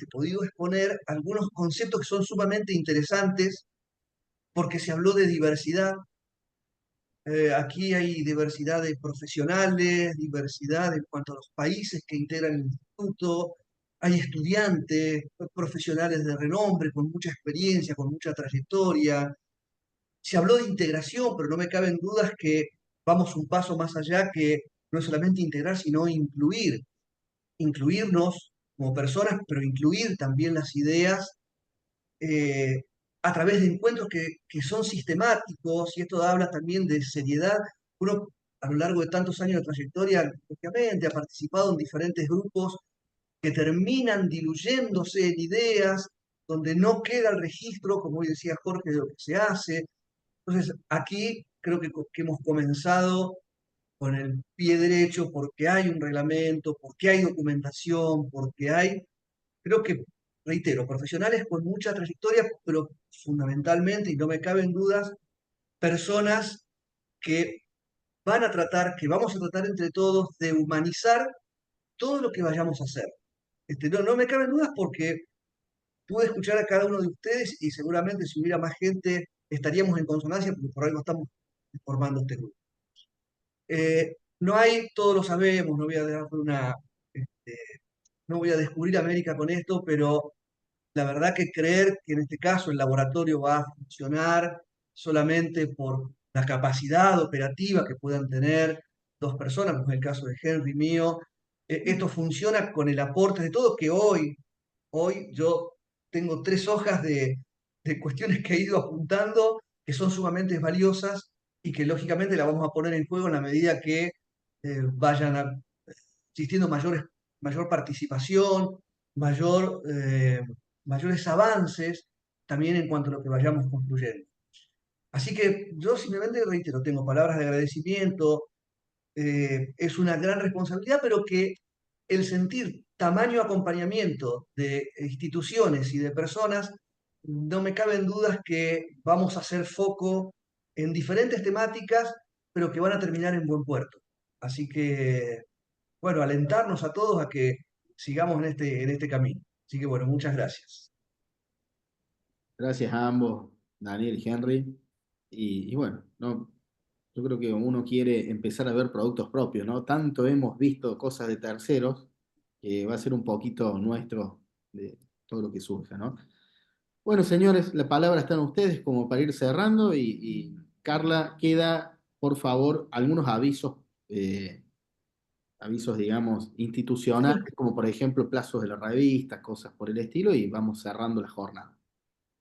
podido exponer algunos conceptos que son sumamente interesantes, porque se habló de diversidad. Aquí hay diversidad de profesionales, diversidad en cuanto a los países que integran el instituto, hay estudiantes, profesionales de renombre, con mucha experiencia, con mucha trayectoria. Se habló de integración, pero no me caben dudas que vamos un paso más allá, que no es solamente integrar, sino incluir, incluirnos como personas, pero incluir también las ideas eh, a través de encuentros que son sistemáticos, y esto habla también de seriedad. Uno, a lo largo de tantos años de trayectoria, obviamente ha participado en diferentes grupos que terminan diluyéndose en ideas, donde no queda el registro, como hoy decía Jorge, de lo que se hace. Entonces, aquí creo que hemos comenzado con el pie derecho porque hay un reglamento, porque hay documentación, porque hay, creo que, reitero, profesionales con mucha trayectoria, pero fundamentalmente, y no me caben dudas, personas que van a tratar, que vamos a tratar entre todos de humanizar todo lo que vayamos a hacer. No me caben dudas porque pude escuchar a cada uno de ustedes y seguramente si hubiera más gente estaríamos en consonancia porque por algo estamos formando este grupo. No hay, todos lo sabemos, no voy a dar este, no voy a descubrir América con esto, pero la verdad que creer que en este caso el laboratorio va a funcionar solamente por la capacidad operativa que puedan tener dos personas, como es el caso de Henry mío, esto funciona con el aporte de todos, que hoy yo tengo 3 hojas de cuestiones que he ido apuntando, que son sumamente valiosas y que lógicamente las vamos a poner en juego en la medida que vayan existiendo mayor participación, mayores avances también en cuanto a lo que vayamos construyendo. Así que yo simplemente reitero, tengo palabras de agradecimiento, es una gran responsabilidad, pero que el sentir tamaño acompañamiento de instituciones y de personas, no me caben dudas que vamos a hacer foco en diferentes temáticas, pero que van a terminar en buen puerto. Así que, bueno, alentarnos a todos a que sigamos en este camino. Así que, bueno, muchas gracias. Gracias a ambos, Daniel y Henry. Y bueno, no, yo creo que uno quiere empezar a ver productos propios, ¿no? Tanto hemos visto cosas de terceros que va a ser un poquito nuestro de todo lo que surja, ¿no? Bueno, señores, la palabra está en ustedes como para ir cerrando y Carla, queda, por favor, algunos avisos, digamos, institucionales, Sí. como por ejemplo plazos de la revista, cosas por el estilo, y vamos cerrando la jornada.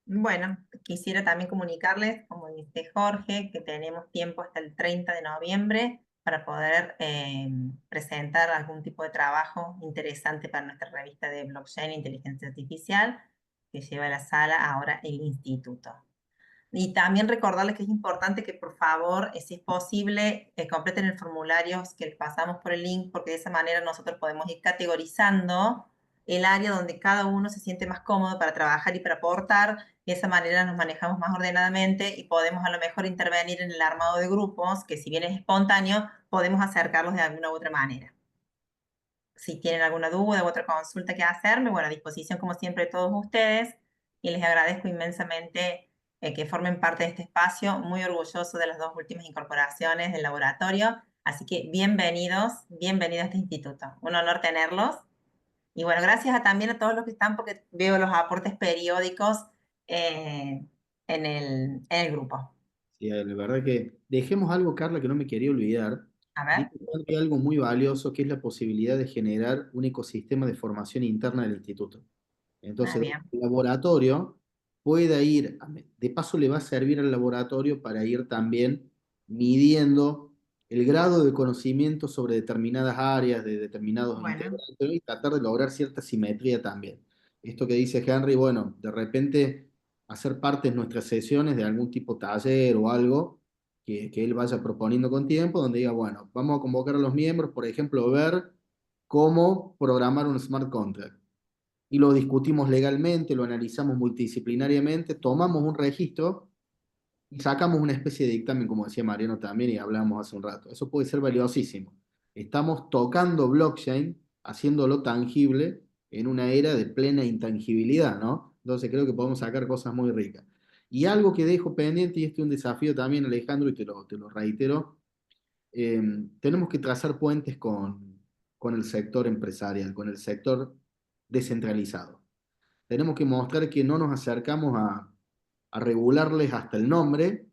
Bueno, quisiera también comunicarles, como dice Jorge, que tenemos tiempo hasta el 30 de noviembre para poder presentar algún tipo de trabajo interesante para nuestra revista de blockchain e inteligencia artificial que lleva a la sala ahora el instituto. Y también recordarles que es importante que por favor, si es posible, completen el formulario que les pasamos por el link, porque de esa manera nosotros podemos ir categorizando el área donde cada uno se siente más cómodo para trabajar y para aportar. De esa manera nos manejamos más ordenadamente y podemos a lo mejor intervenir en el armado de grupos, que si bien es espontáneo, podemos acercarlos de alguna u otra manera. Si tienen alguna duda u otra consulta que hacerme, bueno, a disposición como siempre de todos ustedes, y les agradezco inmensamente que formen parte de este espacio, muy orgulloso de las 2 últimas incorporaciones del laboratorio Así que bienvenidos a este instituto. Un honor tenerlos. Y bueno, gracias también a todos los que están, porque veo los aportes periódicos en el grupo. Sí, la verdad que dejemos algo, Carla, que no me quería olvidar. A ver. Dijo que hay algo muy valioso que es la posibilidad de generar un ecosistema de formación interna del instituto. Entonces, Bien. el laboratorio puede ir, de paso le va a servir al laboratorio para ir también midiendo el grado de conocimiento sobre determinadas áreas, de determinados Bueno, integrantes, y tratar de lograr cierta simetría también. Esto que dice Henry, bueno, de repente hacer parte de nuestras sesiones de algún tipo taller o algo que él vaya proponiendo con tiempo, donde diga, bueno, vamos a convocar a los miembros, por ejemplo, ver cómo programar un smart contract y lo discutimos legalmente, lo analizamos multidisciplinariamente, tomamos un registro y sacamos una especie de dictamen, como decía Mariano también y hablamos hace un rato. Eso puede ser valiosísimo. Estamos tocando blockchain, haciéndolo tangible en una era de plena intangibilidad, ¿no? Entonces creo que podemos sacar cosas muy ricas. Y algo que dejo pendiente, y este es un desafío también, Alejandro, y te lo reitero, tenemos que trazar puentes con el sector empresarial, con el sector descentralizado. Tenemos que mostrar que no nos acercamos a regularles hasta el nombre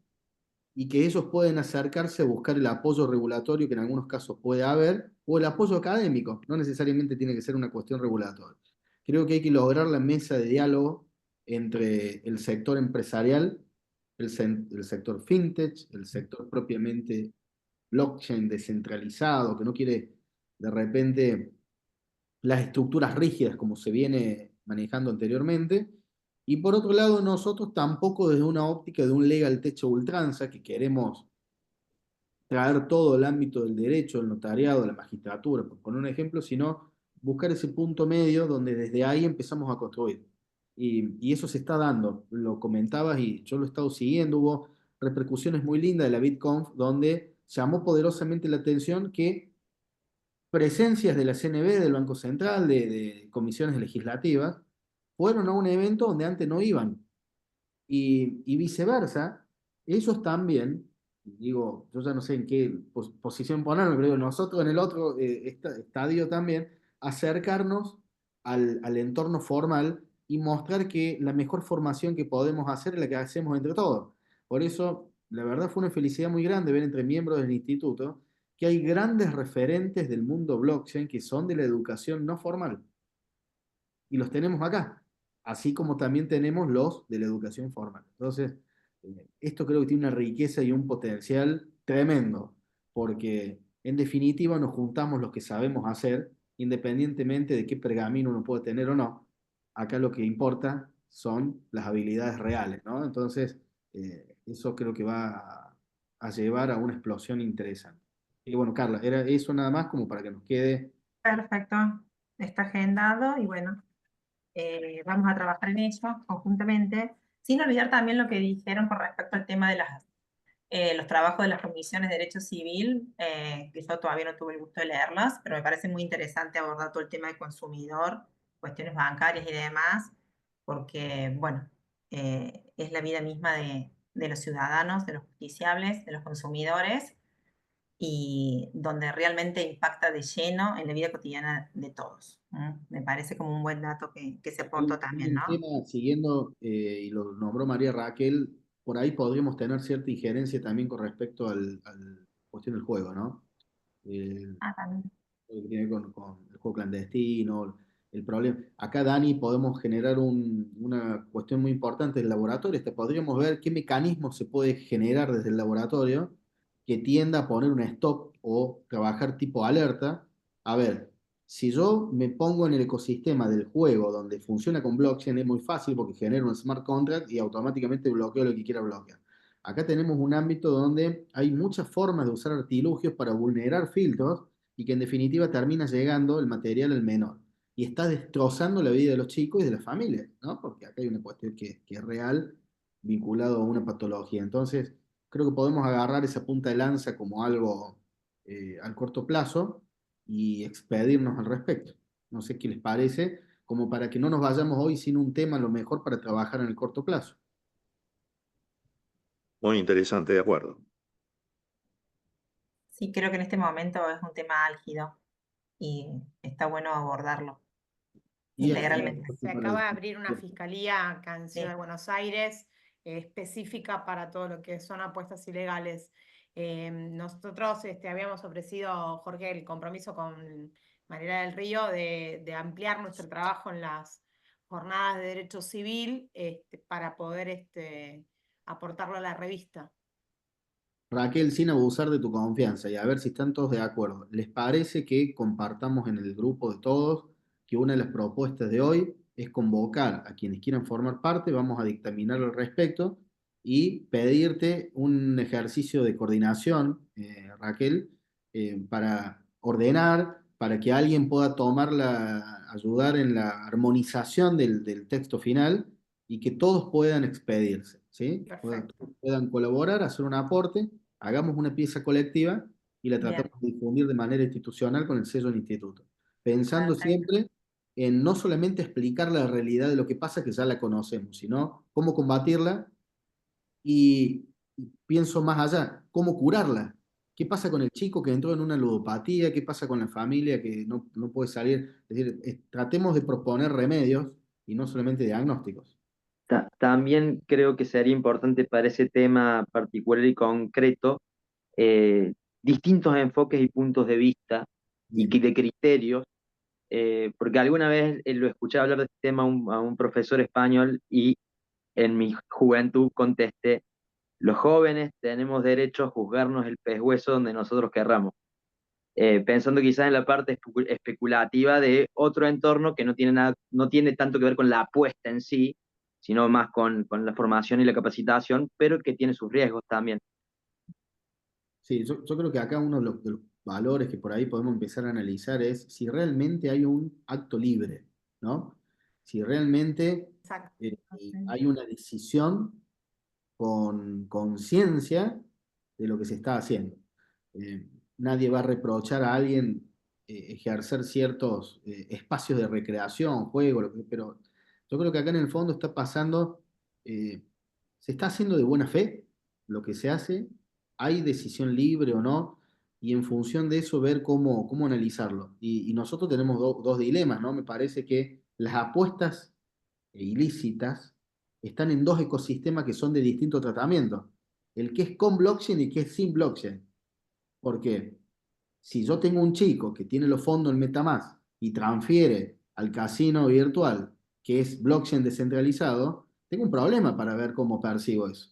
y que ellos pueden acercarse a buscar el apoyo regulatorio que en algunos casos puede haber o el apoyo académico, no necesariamente tiene que ser una cuestión regulatoria. Creo que hay que lograr la mesa de diálogo entre el sector empresarial, el sector fintech, el sector propiamente blockchain descentralizado, que no quiere de repente las estructuras rígidas como se viene manejando anteriormente. Y por otro lado, nosotros tampoco desde una óptica de un legal techo ultranza, que queremos traer todo el ámbito del derecho, el notariado, la magistratura, por poner un ejemplo, sino buscar ese punto medio donde desde ahí empezamos a construir. Y eso se está dando, lo comentabas y yo lo he estado siguiendo, hubo repercusiones muy lindas de la BitConf, donde llamó poderosamente la atención que presencias de la CNB, del Banco Central, de comisiones legislativas, fueron a un evento donde antes no iban. Y viceversa, ellos también, digo, yo ya no sé en qué posición ponerme, pero digo, nosotros en el otro estadio también, acercarnos al entorno formal y mostrar que la mejor formación que podemos hacer es la que hacemos entre todos. Por eso, la verdad fue una felicidad muy grande ver entre miembros del instituto que hay grandes referentes del mundo blockchain que son de la educación no formal. Y los tenemos acá, así como también tenemos los de la educación formal. Entonces, esto creo que tiene una riqueza y un potencial tremendo, porque en definitiva nos juntamos los que sabemos hacer, independientemente de qué pergamino uno puede tener o no. Acá lo que importa son las habilidades reales, ¿no? Entonces, eso creo que va a llevar a una explosión interesante. Y bueno, Carla, era eso nada más como para que nos quede. perfecto. Está agendado y bueno, vamos a trabajar en ello conjuntamente, sin olvidar también lo que dijeron con respecto al tema de los trabajos de las comisiones de Derecho Civil, que yo todavía no tuve el gusto de leerlas, pero me parece muy interesante abordar todo el tema del consumidor, cuestiones bancarias y demás, porque, bueno, es la vida misma de los ciudadanos, de los justiciables, de los consumidores, y donde realmente impacta de lleno en la vida cotidiana de todos. Me parece como un buen dato que se aportó también, Un ¿no? tema, siguiendo, y lo nombró María Raquel, por ahí podríamos tener cierta injerencia también con respecto al cuestión del juego, ¿no? El, Ah, también. lo que tiene que ver con el juego clandestino, el problema. Acá, Dani, podemos generar una cuestión muy importante del laboratorio. Podríamos ver qué mecanismos se puede generar desde el laboratorio que tienda a poner un stop o trabajar tipo alerta. A ver, si yo me pongo en el ecosistema del juego donde funciona con blockchain, es muy fácil porque genero un smart contract y automáticamente bloqueo lo que quiera bloquear. Acá tenemos un ámbito donde hay muchas formas de usar artilugios para vulnerar filtros y que en definitiva termina llegando el material al menor. Y está destrozando la vida de los chicos y de las familias, ¿no? Porque acá hay una cuestión que es real vinculado a una patología. Entonces, creo que podemos agarrar esa punta de lanza como algo al corto plazo y expedirnos al respecto. No sé qué les parece, como para que no nos vayamos hoy sin un tema a lo mejor para trabajar en el corto plazo. Muy interesante, de acuerdo. Sí, creo que en este momento es un tema álgido y está bueno abordarlo Y integralmente. Se acaba de abrir una fiscalía acá en Ciudad Sí. de Buenos Aires específica para todo lo que son apuestas ilegales. Nosotros habíamos ofrecido, Jorge, el compromiso con Mariela del Río de ampliar nuestro trabajo en las jornadas de derecho civil para poder aportarlo a la revista. Raquel, sin abusar de tu confianza y a ver si están todos de acuerdo, ¿les parece que compartamos en el grupo de todos que una de las propuestas de hoy es convocar a quienes quieran formar parte, vamos a dictaminar al respecto y pedirte un ejercicio de coordinación, Raquel, para ordenar, para que alguien pueda ayudar en la armonización del texto final y que todos puedan expedirse, ¿sí? Perfecto. Puedan colaborar, hacer un aporte, hagamos una pieza colectiva y la Bien. tratamos de difundir de manera institucional con el sello del instituto. Pensando Perfecto. siempre en no solamente explicar la realidad de lo que pasa, que ya la conocemos, sino cómo combatirla y pienso más allá, cómo curarla. ¿Qué pasa con el chico que entró en una ludopatía? ¿Qué pasa con la familia que no puede salir? Es decir, tratemos de proponer remedios y no solamente diagnósticos. También creo que sería importante para ese tema particular y concreto distintos enfoques y puntos de vista y Bien. de criterios, porque alguna vez lo escuché hablar de este tema a un profesor español y en mi juventud contesté, los jóvenes tenemos derecho a juzgarnos el pescuezo donde nosotros querramos. Pensando quizás en la parte especulativa de otro entorno que no tiene nada, no tiene tanto que ver con la apuesta en sí, sino más con la formación y la capacitación, pero que tiene sus riesgos también. Sí, yo creo que acá uno de los valores que por ahí podemos empezar a analizar es si realmente hay un acto libre, ¿no? Si realmente Exacto. hay una decisión con conciencia de lo que se está haciendo. Nadie va a reprochar a alguien ejercer ciertos espacios de recreación, juego, pero yo creo que acá en el fondo está pasando, se está haciendo de buena fe lo que se hace, hay decisión libre o no, y en función de eso ver cómo analizarlo. Y nosotros tenemos dos dilemas, ¿no? Me parece que las apuestas ilícitas están en dos ecosistemas que son de distinto tratamiento. El que es con blockchain y el que es sin blockchain. Porque si yo tengo un chico que tiene los fondos en MetaMask y transfiere al casino virtual, que es blockchain descentralizado, tengo un problema para ver cómo percibo eso.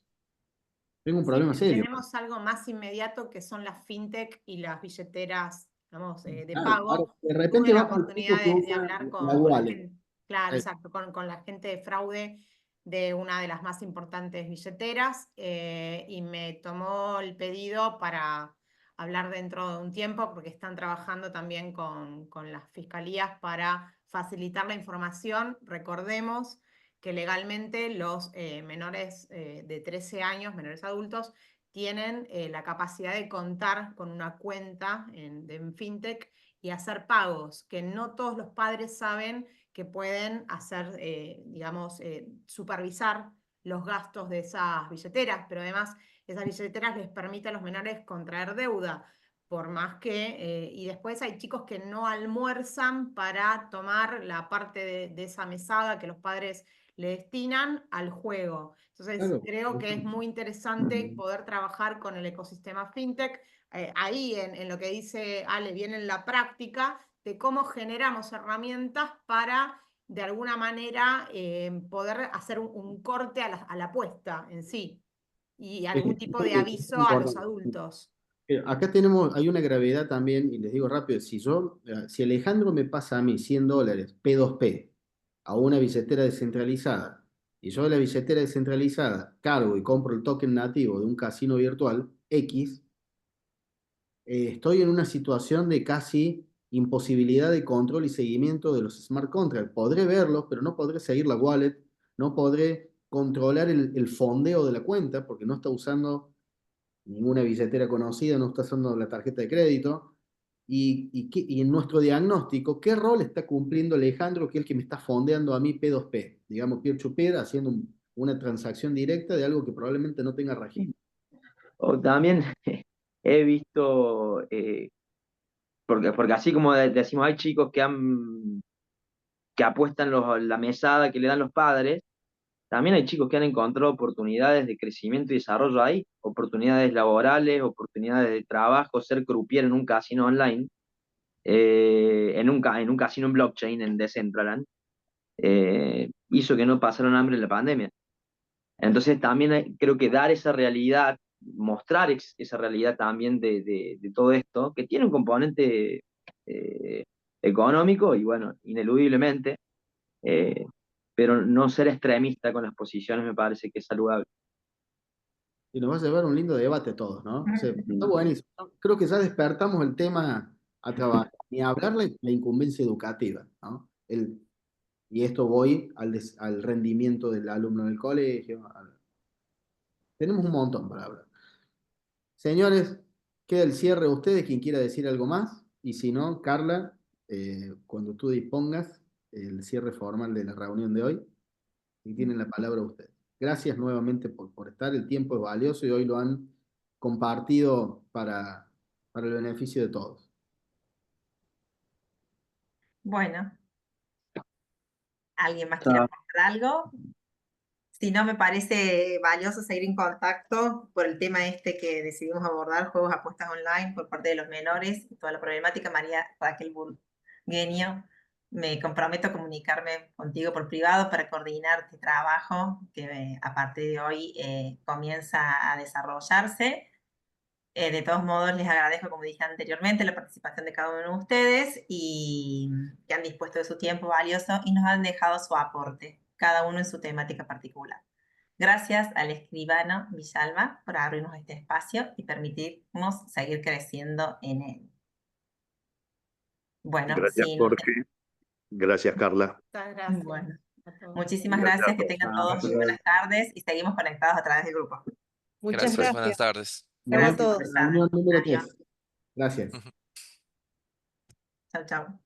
Tengo un Sí, problema serio. tenemos algo más inmediato que son las fintech y las billeteras, digamos, de Claro, ahora, pago. de Tuve repente la vamos al oportunidad chico que de usa hablar la con la wallet. gente, claro, exacto, con la gente de fraude de una de las más importantes billeteras y me tomó el pedido para hablar dentro de un tiempo porque están trabajando también con las fiscalías para facilitar la información. Recordemos que legalmente los menores de 13 años, menores adultos, tienen la capacidad de contar con una cuenta en fintech y hacer pagos, que no todos los padres saben que pueden hacer, digamos, supervisar los gastos de esas billeteras, pero además esas billeteras les permiten a los menores contraer deuda, por más que, y después hay chicos que no almuerzan para tomar la parte de esa mesada que los padres le destinan al juego. Entonces, Claro. creo que es muy interesante poder trabajar con el ecosistema fintech. Ahí en lo que dice Ale, viene en la práctica de cómo generamos herramientas para, de alguna manera, poder hacer un corte a la apuesta en sí y algún tipo de Es aviso a los importante. adultos. Acá hay una gravedad también, y les digo rápido, si Alejandro me pasa a mí $100 P2P a una billetera descentralizada, y yo de la billetera descentralizada cargo y compro el token nativo de un casino virtual X, estoy en una situación de casi imposibilidad de control y seguimiento de los smart contracts. Podré verlos, pero no podré seguir la wallet, no podré controlar el fondeo de la cuenta porque no está usando ninguna billetera conocida, no está usando la tarjeta de crédito. Y en nuestro diagnóstico, ¿qué rol está cumpliendo Alejandro, que es el que me está fondeando a mí P2P? Digamos, peer-to-peer, haciendo una transacción directa de algo que probablemente no tenga registro. O también he visto, porque así como decimos, hay chicos que apuestan la mesada que le dan los padres, también hay chicos que han encontrado oportunidades de crecimiento y desarrollo ahí, oportunidades laborales, oportunidades de trabajo, ser croupier en un casino online, en un casino en blockchain, en Decentraland, hizo que no pasaran hambre en la pandemia. Entonces también creo que dar esa realidad, mostrar esa realidad también de todo esto, que tiene un componente económico y bueno, ineludiblemente, eh, pero no ser extremista con las posiciones me parece que es saludable. Y nos va a llevar un lindo debate a todos, ¿no? O sea, está buenísimo. Creo que ya despertamos el tema a trabajar. Ni hablar la incumbencia educativa, ¿no? Y esto voy al rendimiento del alumno del colegio. Tenemos un montón para hablar. Señores, queda el cierre a ustedes, quien quiera decir algo más. Y si no, Carla, cuando tú dispongas, el cierre formal de la reunión de hoy. Y tienen la palabra ustedes. Gracias nuevamente por estar. El tiempo es valioso y hoy lo han compartido para el beneficio de todos. Bueno, ¿alguien más quiere aportar algo? Si no, me parece valioso seguir en contacto por el tema este que decidimos abordar, juegos apuestas online por parte de los menores y toda la problemática. María Raquel Burgueño, me comprometo a comunicarme contigo por privado para coordinar este trabajo que a partir de hoy comienza a desarrollarse. De todos modos, les agradezco, como dije anteriormente, la participación de cada uno de ustedes y que han dispuesto de su tiempo valioso y nos han dejado su aporte, cada uno en su temática particular. Gracias al escribano Villalba por abrirnos este espacio y permitirnos seguir creciendo en él. Bueno, Gracias, Jorge. Gracias, Carla. Muchas gracias. Bueno, a todos. muchísimas gracias, que tengan todos muy buenas tardes y seguimos conectados a través del grupo. Muchas Gracias, buenas gracias. tardes. Gracias a Gracias. todos. Reunión número Adiós. 3. Gracias. Chau, chau.